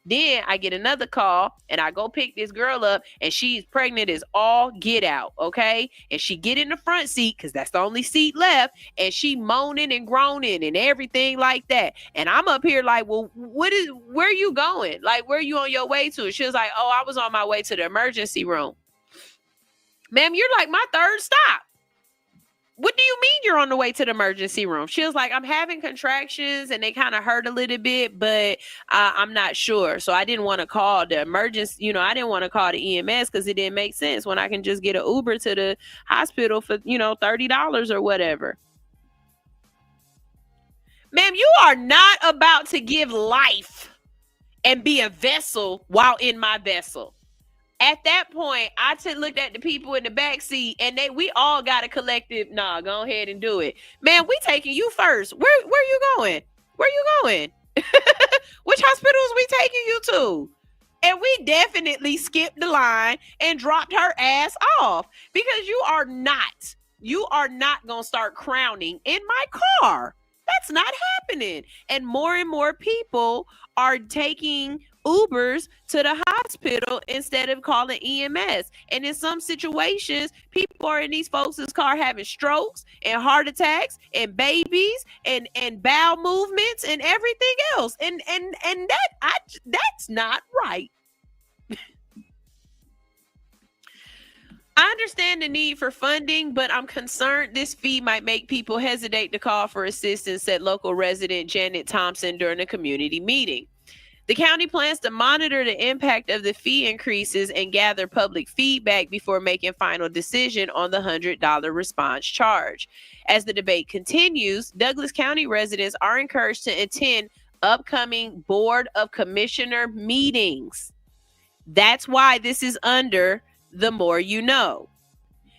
Then I get another call and I go pick this girl up and she's pregnant as all get out, okay? And she get in the front seat because that's the only seat left, and she moaning and groaning and everything like that. And I'm up here like, well, where you going? Like, where you on your way to? She was like, oh, I was on my way to the emergency room. Ma'am, you're like my 3rd stop. What do you mean you're on the way to the emergency room? She was like, I'm having contractions and they kind of hurt a little bit, but I'm not sure. So I didn't want to call the emergency, I didn't want to call the EMS because it didn't make sense when I can just get an Uber to the hospital for, $30 or whatever. Ma'am, you are not about to give life and be a vessel while in my vessel. At that point, I looked at the people in the back seat and we all got a collective, nah, go ahead and do it. Man, we taking you first. Where you going? Where you going? Which hospitals we taking you to? And we definitely skipped the line and dropped her ass off because you are not going to start crowning in my car. That's not happening. And more people are taking Ubers to the hospital instead of calling EMS. And in some situations, people are in these folks' car having strokes and heart attacks and babies and bowel movements and everything else. And that's not right. I understand the need for funding, but I'm concerned this fee might make people hesitate to call for assistance, said local resident Janet Thompson during a community meeting. The county plans to monitor the impact of the fee increases and gather public feedback before making final decision on the $100 response charge. As the debate continues, Douglas County residents are encouraged to attend upcoming Board of Commissioner meetings. That's why this is under the more you know.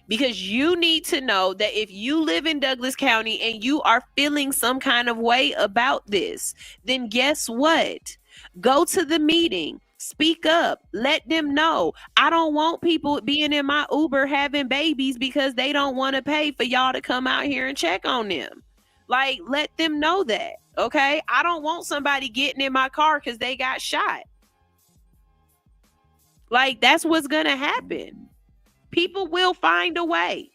Because you need to know that if you live in Douglas County and you are feeling some kind of way about this, then guess what? Go to the meeting, speak up, let them know. I don't want people being in my Uber having babies because they don't want to pay for y'all to come out here and check on them. Like, let them know that, okay? I don't want somebody getting in my car because they got shot. Like, that's what's going to happen. People will find a way.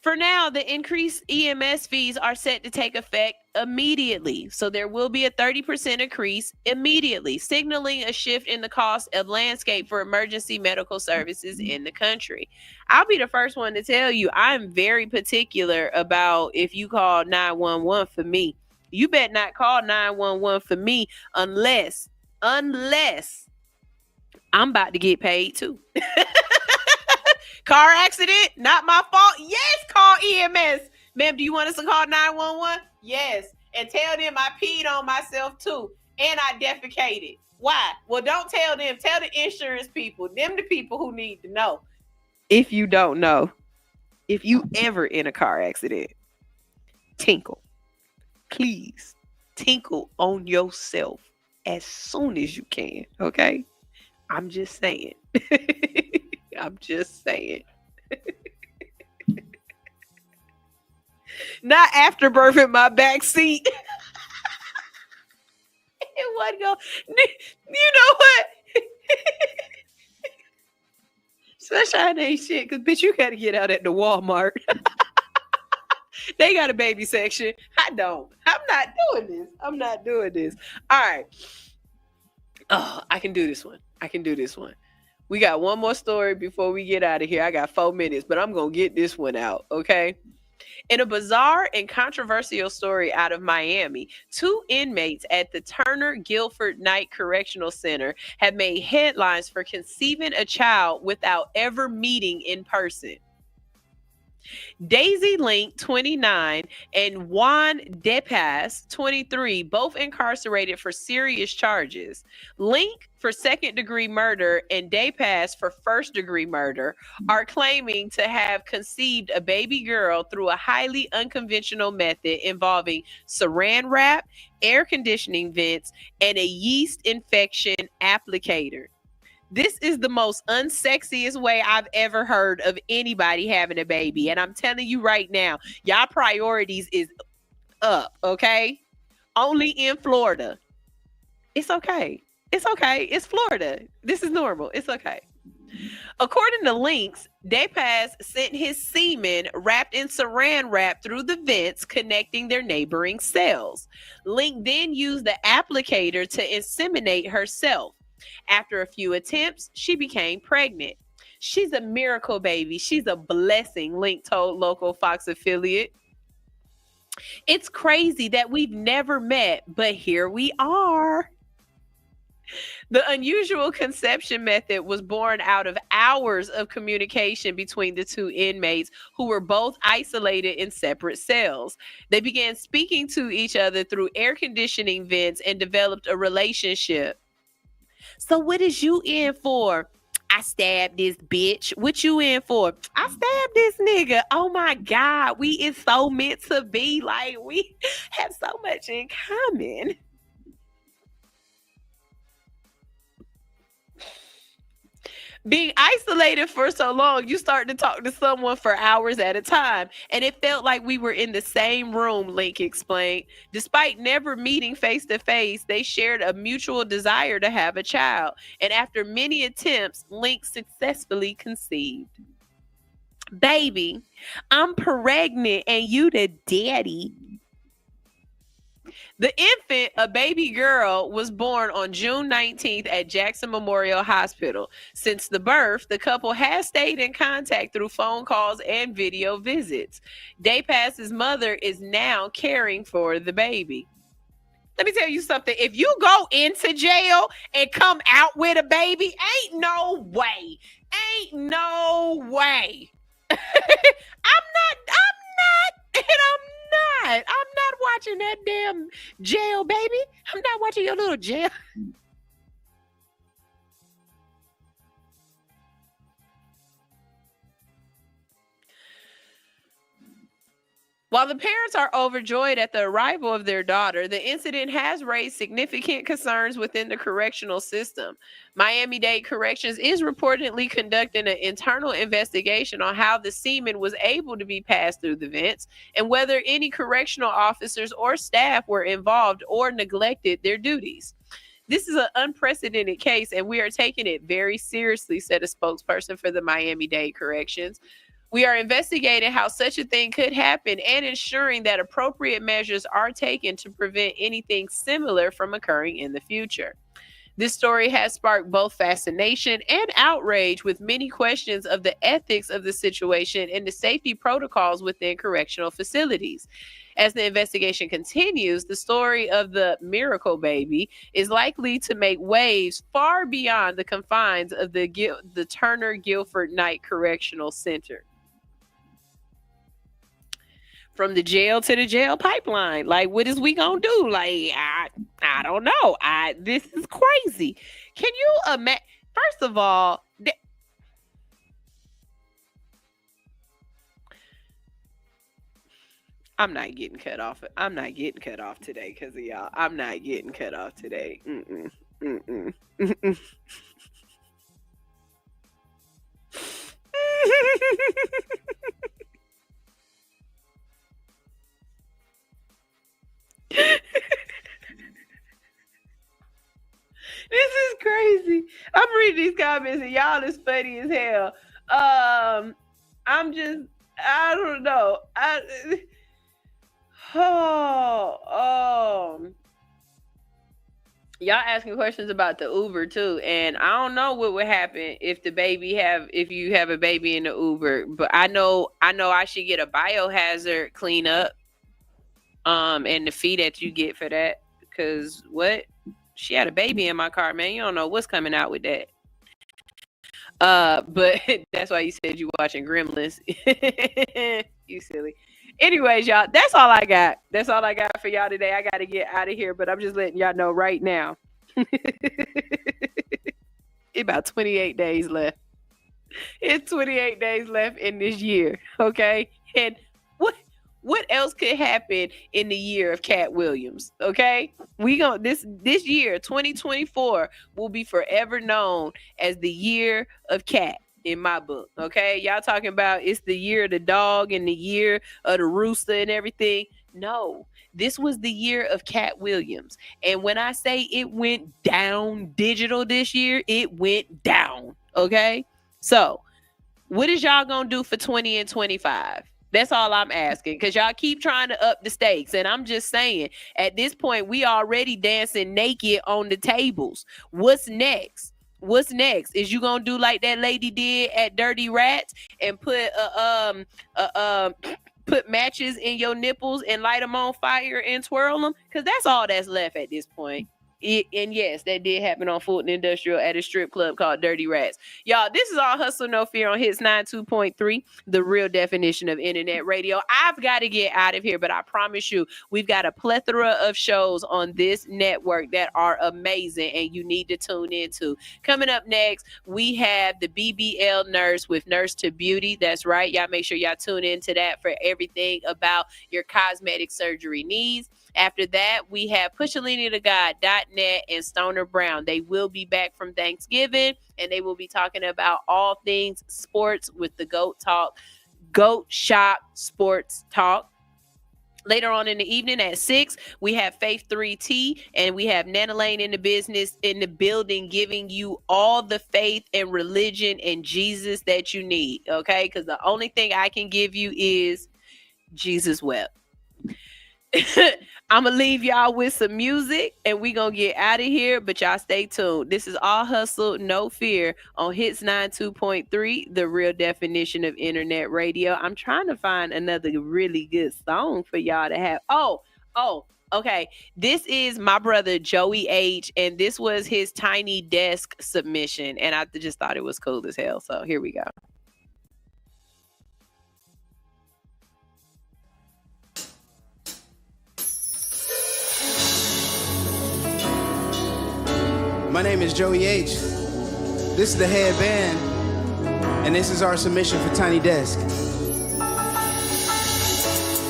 For now, the increased EMS fees are set to take effect immediately. So there will be a 30% increase immediately, signaling a shift in the cost of landscape for emergency medical services in the country. I'll be the first one to tell you, I'm very particular about if you call 911 for me. You better not call 911 for me unless I'm about to get paid too. Car accident, not my fault. Yes, call EMS. Ma'am, do you want us to call 911? Yes. And tell them I peed on myself too. And I defecated. Why? Well, don't tell them. Tell the insurance people. Them the people who need to know. If you don't know, if you ever in a car accident, tinkle. Please tinkle on yourself as soon as you can. Okay? I'm just saying. I'm just saying. Not after birth in my back seat. It wasn't go. You know what? Sunshine ain't shit, because bitch, you gotta get out at the Walmart. They got a baby section. I don't. I'm not doing this. All right. Oh, I can do this one. We got one more story before we get out of here. I got 4 minutes, but I'm going to get this one out, okay? In a bizarre and controversial story out of Miami, 2 inmates at the Turner Guilford Knight Correctional Center have made headlines for conceiving a child without ever meeting in person. Daisy Link, 29, and Juan Depas, 23, both incarcerated for serious charges. Link for second-degree murder and Depas for first-degree murder are claiming to have conceived a baby girl through a highly unconventional method involving saran wrap, air conditioning vents, and a yeast infection applicator. This is the most unsexiest way I've ever heard of anybody having a baby. And I'm telling you right now, y'all priorities is up, okay? Only in Florida. It's okay. It's okay. It's Florida. This is normal. It's okay. According to links, Depass sent his semen wrapped in saran wrap through the vents connecting their neighboring cells. Link then used the applicator to inseminate herself. After a few attempts, she became pregnant. She's a miracle baby. She's a blessing, Link told local Fox affiliate. It's crazy that we've never met, but here we are. The unusual conception method was born out of hours of communication between the two inmates who were both isolated in separate cells. They began speaking to each other through air conditioning vents and developed a relationship. So what is you in for? I stabbed this bitch. What you in for? I stabbed this nigga. Oh my God. We is so meant to be. Like, we have so much in common. Being isolated for so long, you start to talk to someone for hours at a time. And it felt like we were in the same room, Link explained. Despite never meeting face to face, they shared a mutual desire to have a child. And after many attempts, Link successfully conceived. Baby, I'm pregnant and you the daddy. The infant, a baby girl, was born on June 19th at Jackson Memorial Hospital. Since the birth, the couple has stayed in contact through phone calls and video visits. Daypass's mother is now caring for the baby. Let me tell you something. If you go into jail and come out with a baby, ain't no way. Ain't no way. I'm not watching that damn jail, baby. I'm not watching your little jail. While the parents are overjoyed at the arrival of their daughter, the incident has raised significant concerns within the correctional system. Miami-Dade Corrections is reportedly conducting an internal investigation on how the semen was able to be passed through the vents and whether any correctional officers or staff were involved or neglected their duties. This is an unprecedented case, and we are taking it very seriously, said a spokesperson for the Miami-Dade Corrections. We are investigating how such a thing could happen and ensuring that appropriate measures are taken to prevent anything similar from occurring in the future. This story has sparked both fascination and outrage, with many questions of the ethics of the situation and the safety protocols within correctional facilities. As the investigation continues, the story of the miracle baby is likely to make waves far beyond the confines of the Turner Guilford Knight Correctional Center. From the jail to the jail pipeline. Like, what is we gonna do? Like, I don't know. This is crazy. Can you imagine? First of all, I'm not getting cut off. I'm not getting cut off today because of y'all. I'm not getting cut off today. This is crazy. I'm reading these comments and y'all is funny as hell. I don't know. Y'all asking questions about the Uber too, and I don't know what would happen if you have a baby in the Uber, but I know I should get a biohazard cleanup, and the fee that you get for that, because what? She had a baby in my car, man. You don't know what's coming out with that. But that's why you said you watching Gremlins. You silly. Anyways, y'all, that's all I got. That's all I got for y'all today. I got to get out of here, but I'm just letting y'all know right now. About 28 days left. It's 28 days left in this year, okay? And What else could happen in the year of Cat Williams? Okay, we gonna this year 2024 will be forever known as the year of Cat in my book. Okay, y'all talking about it's the year of the dog and the year of the rooster and everything. No, this was the year of Cat Williams. And when I say it went down digital this year, it went down. Okay, so what is y'all gonna do for 20 and 25? That's all I'm asking, because y'all keep trying to up the stakes. And I'm just saying, at this point, we already dancing naked on the tables. What's next? What's next? Is you gonna do like that lady did at Dirty Rats and put put matches in your nipples and light them on fire and twirl them? Because that's all that's left at this point. And yes, that did happen on Fulton Industrial at a strip club called Dirty Rats. Y'all, this is all Hustle No Fear on Hits 92.3, the real definition of internet radio. I've got to get out of here, but I promise you, we've got a plethora of shows on this network that are amazing and you need to tune into. Coming up next, we have the BBL Nurse with Nurse to Beauty. That's right. Y'all make sure y'all tune into that for everything about your cosmetic surgery needs. After that, we have PushALiniaToGod.net and Stoner Brown. They will be back from Thanksgiving, and they will be talking about all things sports with the GOAT Talk, GOAT Shop Sports Talk. Later on in the evening at 6, we have Faith 3T, and we have Nana Lane in the building, giving you all the faith and religion and Jesus that you need, okay? Because the only thing I can give you is Jesus wept. I'm going to leave y'all with some music and we going to get out of here, but y'all stay tuned. This is All Hustle, No Fear on Hits 92.3, the real definition of internet radio. I'm trying to find another really good song for y'all to have. Okay. This is my brother Joey H, and this was his Tiny Desk submission, and I just thought it was cool as hell. So here we go. My name is Joey H. This is the headband, and this is our submission for Tiny Desk.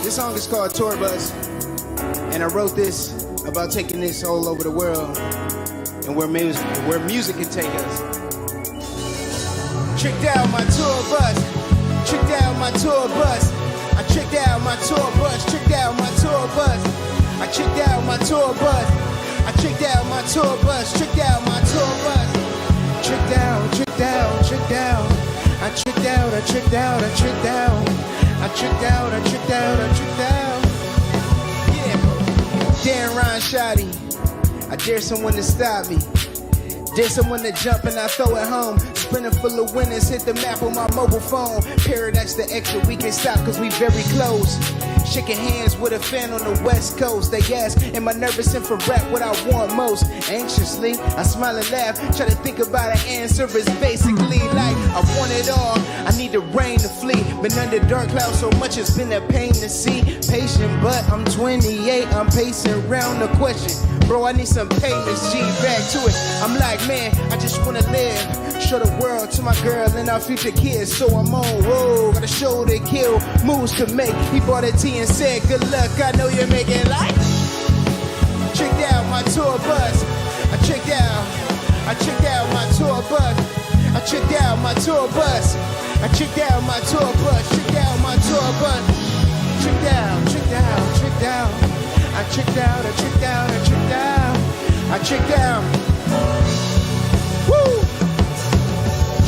This song is called Tour Bus, and I wrote this about taking this all over the world and where music can take us. Tricked out my tour bus, tricked out my tour bus. I tricked out my tour bus, tricked out my tour bus. I tricked out my tour bus. I tricked out my tour bus, tricked out my tour bus. Tricked out, tricked out, tricked out. I tricked out, I tricked out, I tricked out. I tricked out, I tricked out, I tricked out. Yeah. Dan Ron Shoddy, I dare someone to stop me. Dare someone to jump and I throw it home. Spinning full of winners, hit the map on my mobile phone. Paradise the extra, we can stop cause we very close. Shaking hands with a fan on the west coast. They ask, am I nervous and for rap what I want most? Anxiously, I smile and laugh. Try to think about an answer. It's basically like, I want it all. I need the rain to flee. Been under dark clouds so much it's been a pain to see. Patient, but I'm 28. I'm pacing around the question. Bro, I need some payments, G, back to it. I'm like, man, I just wanna live. Show the world to my girl and our future kids. So I'm on road, got a show to kill, moves to make. He bought a tea and said, good luck, I know you're making life. Tricked out my tour bus. I tricked out my tour bus. I tricked out my tour bus. I tricked out my tour bus. Tricked out my tour bus. Tricked out, tricked out, tricked out. I tricked out, I tricked out, I tricked out. I tricked out. Woo!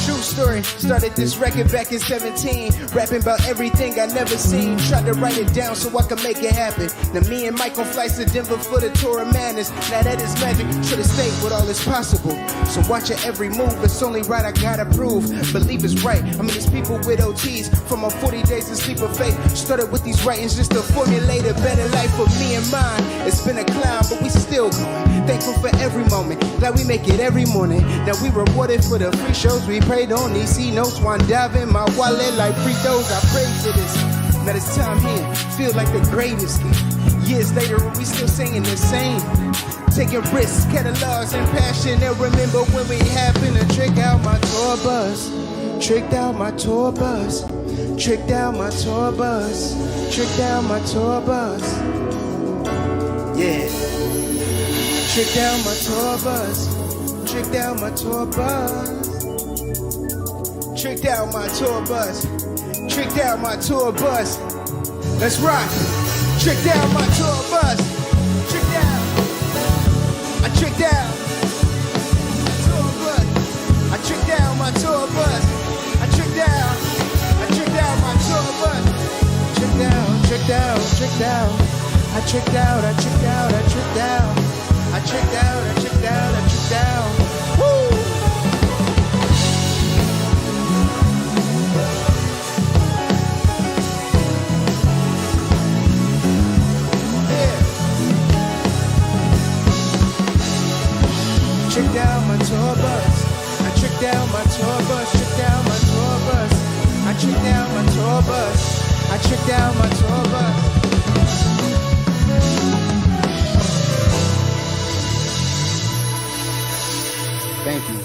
True story, started this record back in 17. Rapping about everything I never seen. Tried to write it down so I could make it happen. Now me and Mike on flights to Denver for the tour of madness. Now that is magic, should've stayed with all is possible. So watch your every move, it's only right, I gotta prove. Believe it's right, I mean it's people with OTs. From my 40 days to sleep of faith. Started with these writings just to formulate a better life for me and mine. It's been a climb, but we still going. Thankful for every moment, glad we make it every morning. Now we rewarded for the free shows we prayed on. These C notes, one dive in my wallet like free throws. I prayed for this. Now this time here, feel like the greatest thing. Years later, we still singing the same. Taking risks, catalogs, and passion. And remember when we happened to trick out my tour bus. Tricked out my tour bus. Tricked out my tour bus. Trick down my tour bus. Yeah. Trick down my tour bus. Trick down my tour bus. Trick down my tour bus. Trick down my tour bus. Let's rock. Trick down my tour bus. Trick down. I trick down my tour bus. I trick down my tour bus. I trick down. I trick down my tour bus. Trick down. Trick down. Trick down. I tricked out. I tricked out. I tricked down. I tricked out. I tricked out. I tricked down. Woo! Trick down my tour bus. I trick down my tour bus. Trick down my tour bus. I trick down my tour bus. I trick down my tour bus. Thank you.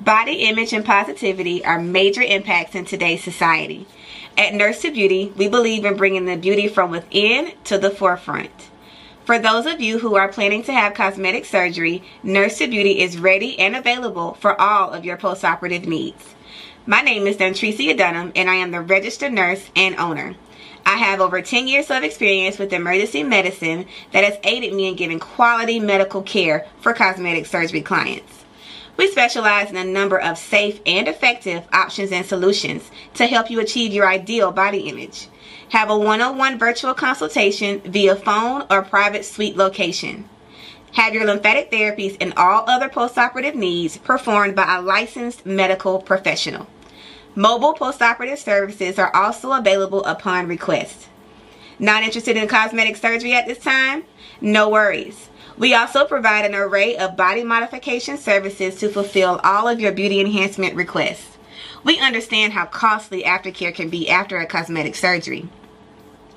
Body image and positivity are major impacts in today's society. At Nurse to Beauty, we believe in bringing the beauty from within to the forefront. For those of you who are planning to have cosmetic surgery, Nurse to Beauty is ready and available for all of your postoperative needs. My name is Dontricia Dunham, and I am the registered nurse and owner. I have over 10 years of experience with emergency medicine that has aided me in giving quality medical care for cosmetic surgery clients. We specialize in a number of safe and effective options and solutions to help you achieve your ideal body image. Have a one-on-one virtual consultation via phone or private suite location. Have your lymphatic therapies and all other postoperative needs performed by a licensed medical professional. Mobile postoperative services are also available upon request. Not interested in cosmetic surgery at this time? No worries. We also provide an array of body modification services to fulfill all of your beauty enhancement requests. We understand how costly aftercare can be after a cosmetic surgery.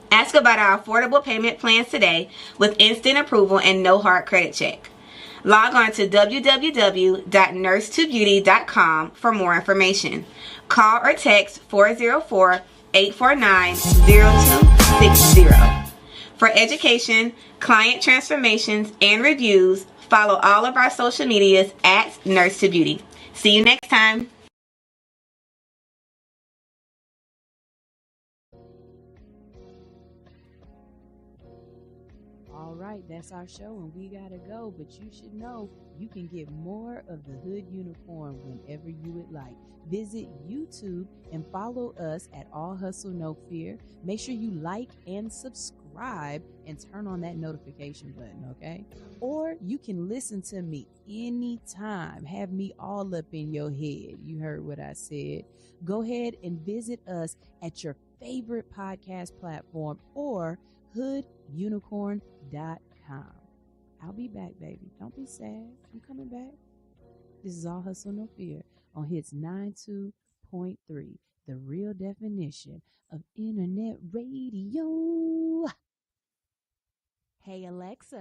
Ask about our affordable payment plans today with instant approval and no hard credit check. Log on to www.nursetobeauty.com for more information. Call or text 404-849-0260. For education, client transformations, and reviews, follow all of our social medias at Nurse to Beauty. See you next time. All right, that's our show, and we gotta go. But you should know you can get more of the Hood Unicorn whenever you would like. Visit YouTube and follow us at All Hustle No Fear. Make sure you like and subscribe and turn on that notification button, okay? Or you can listen to me anytime. Have me all up in your head. You heard what I said. Go ahead and visit us at your favorite podcast platform or hoodunicorn.com. I'll be back, baby. Don't be sad. I'm coming back. This is All Hustle No Fear on Hits 92.3, the real definition of internet radio. Hey, Alexa.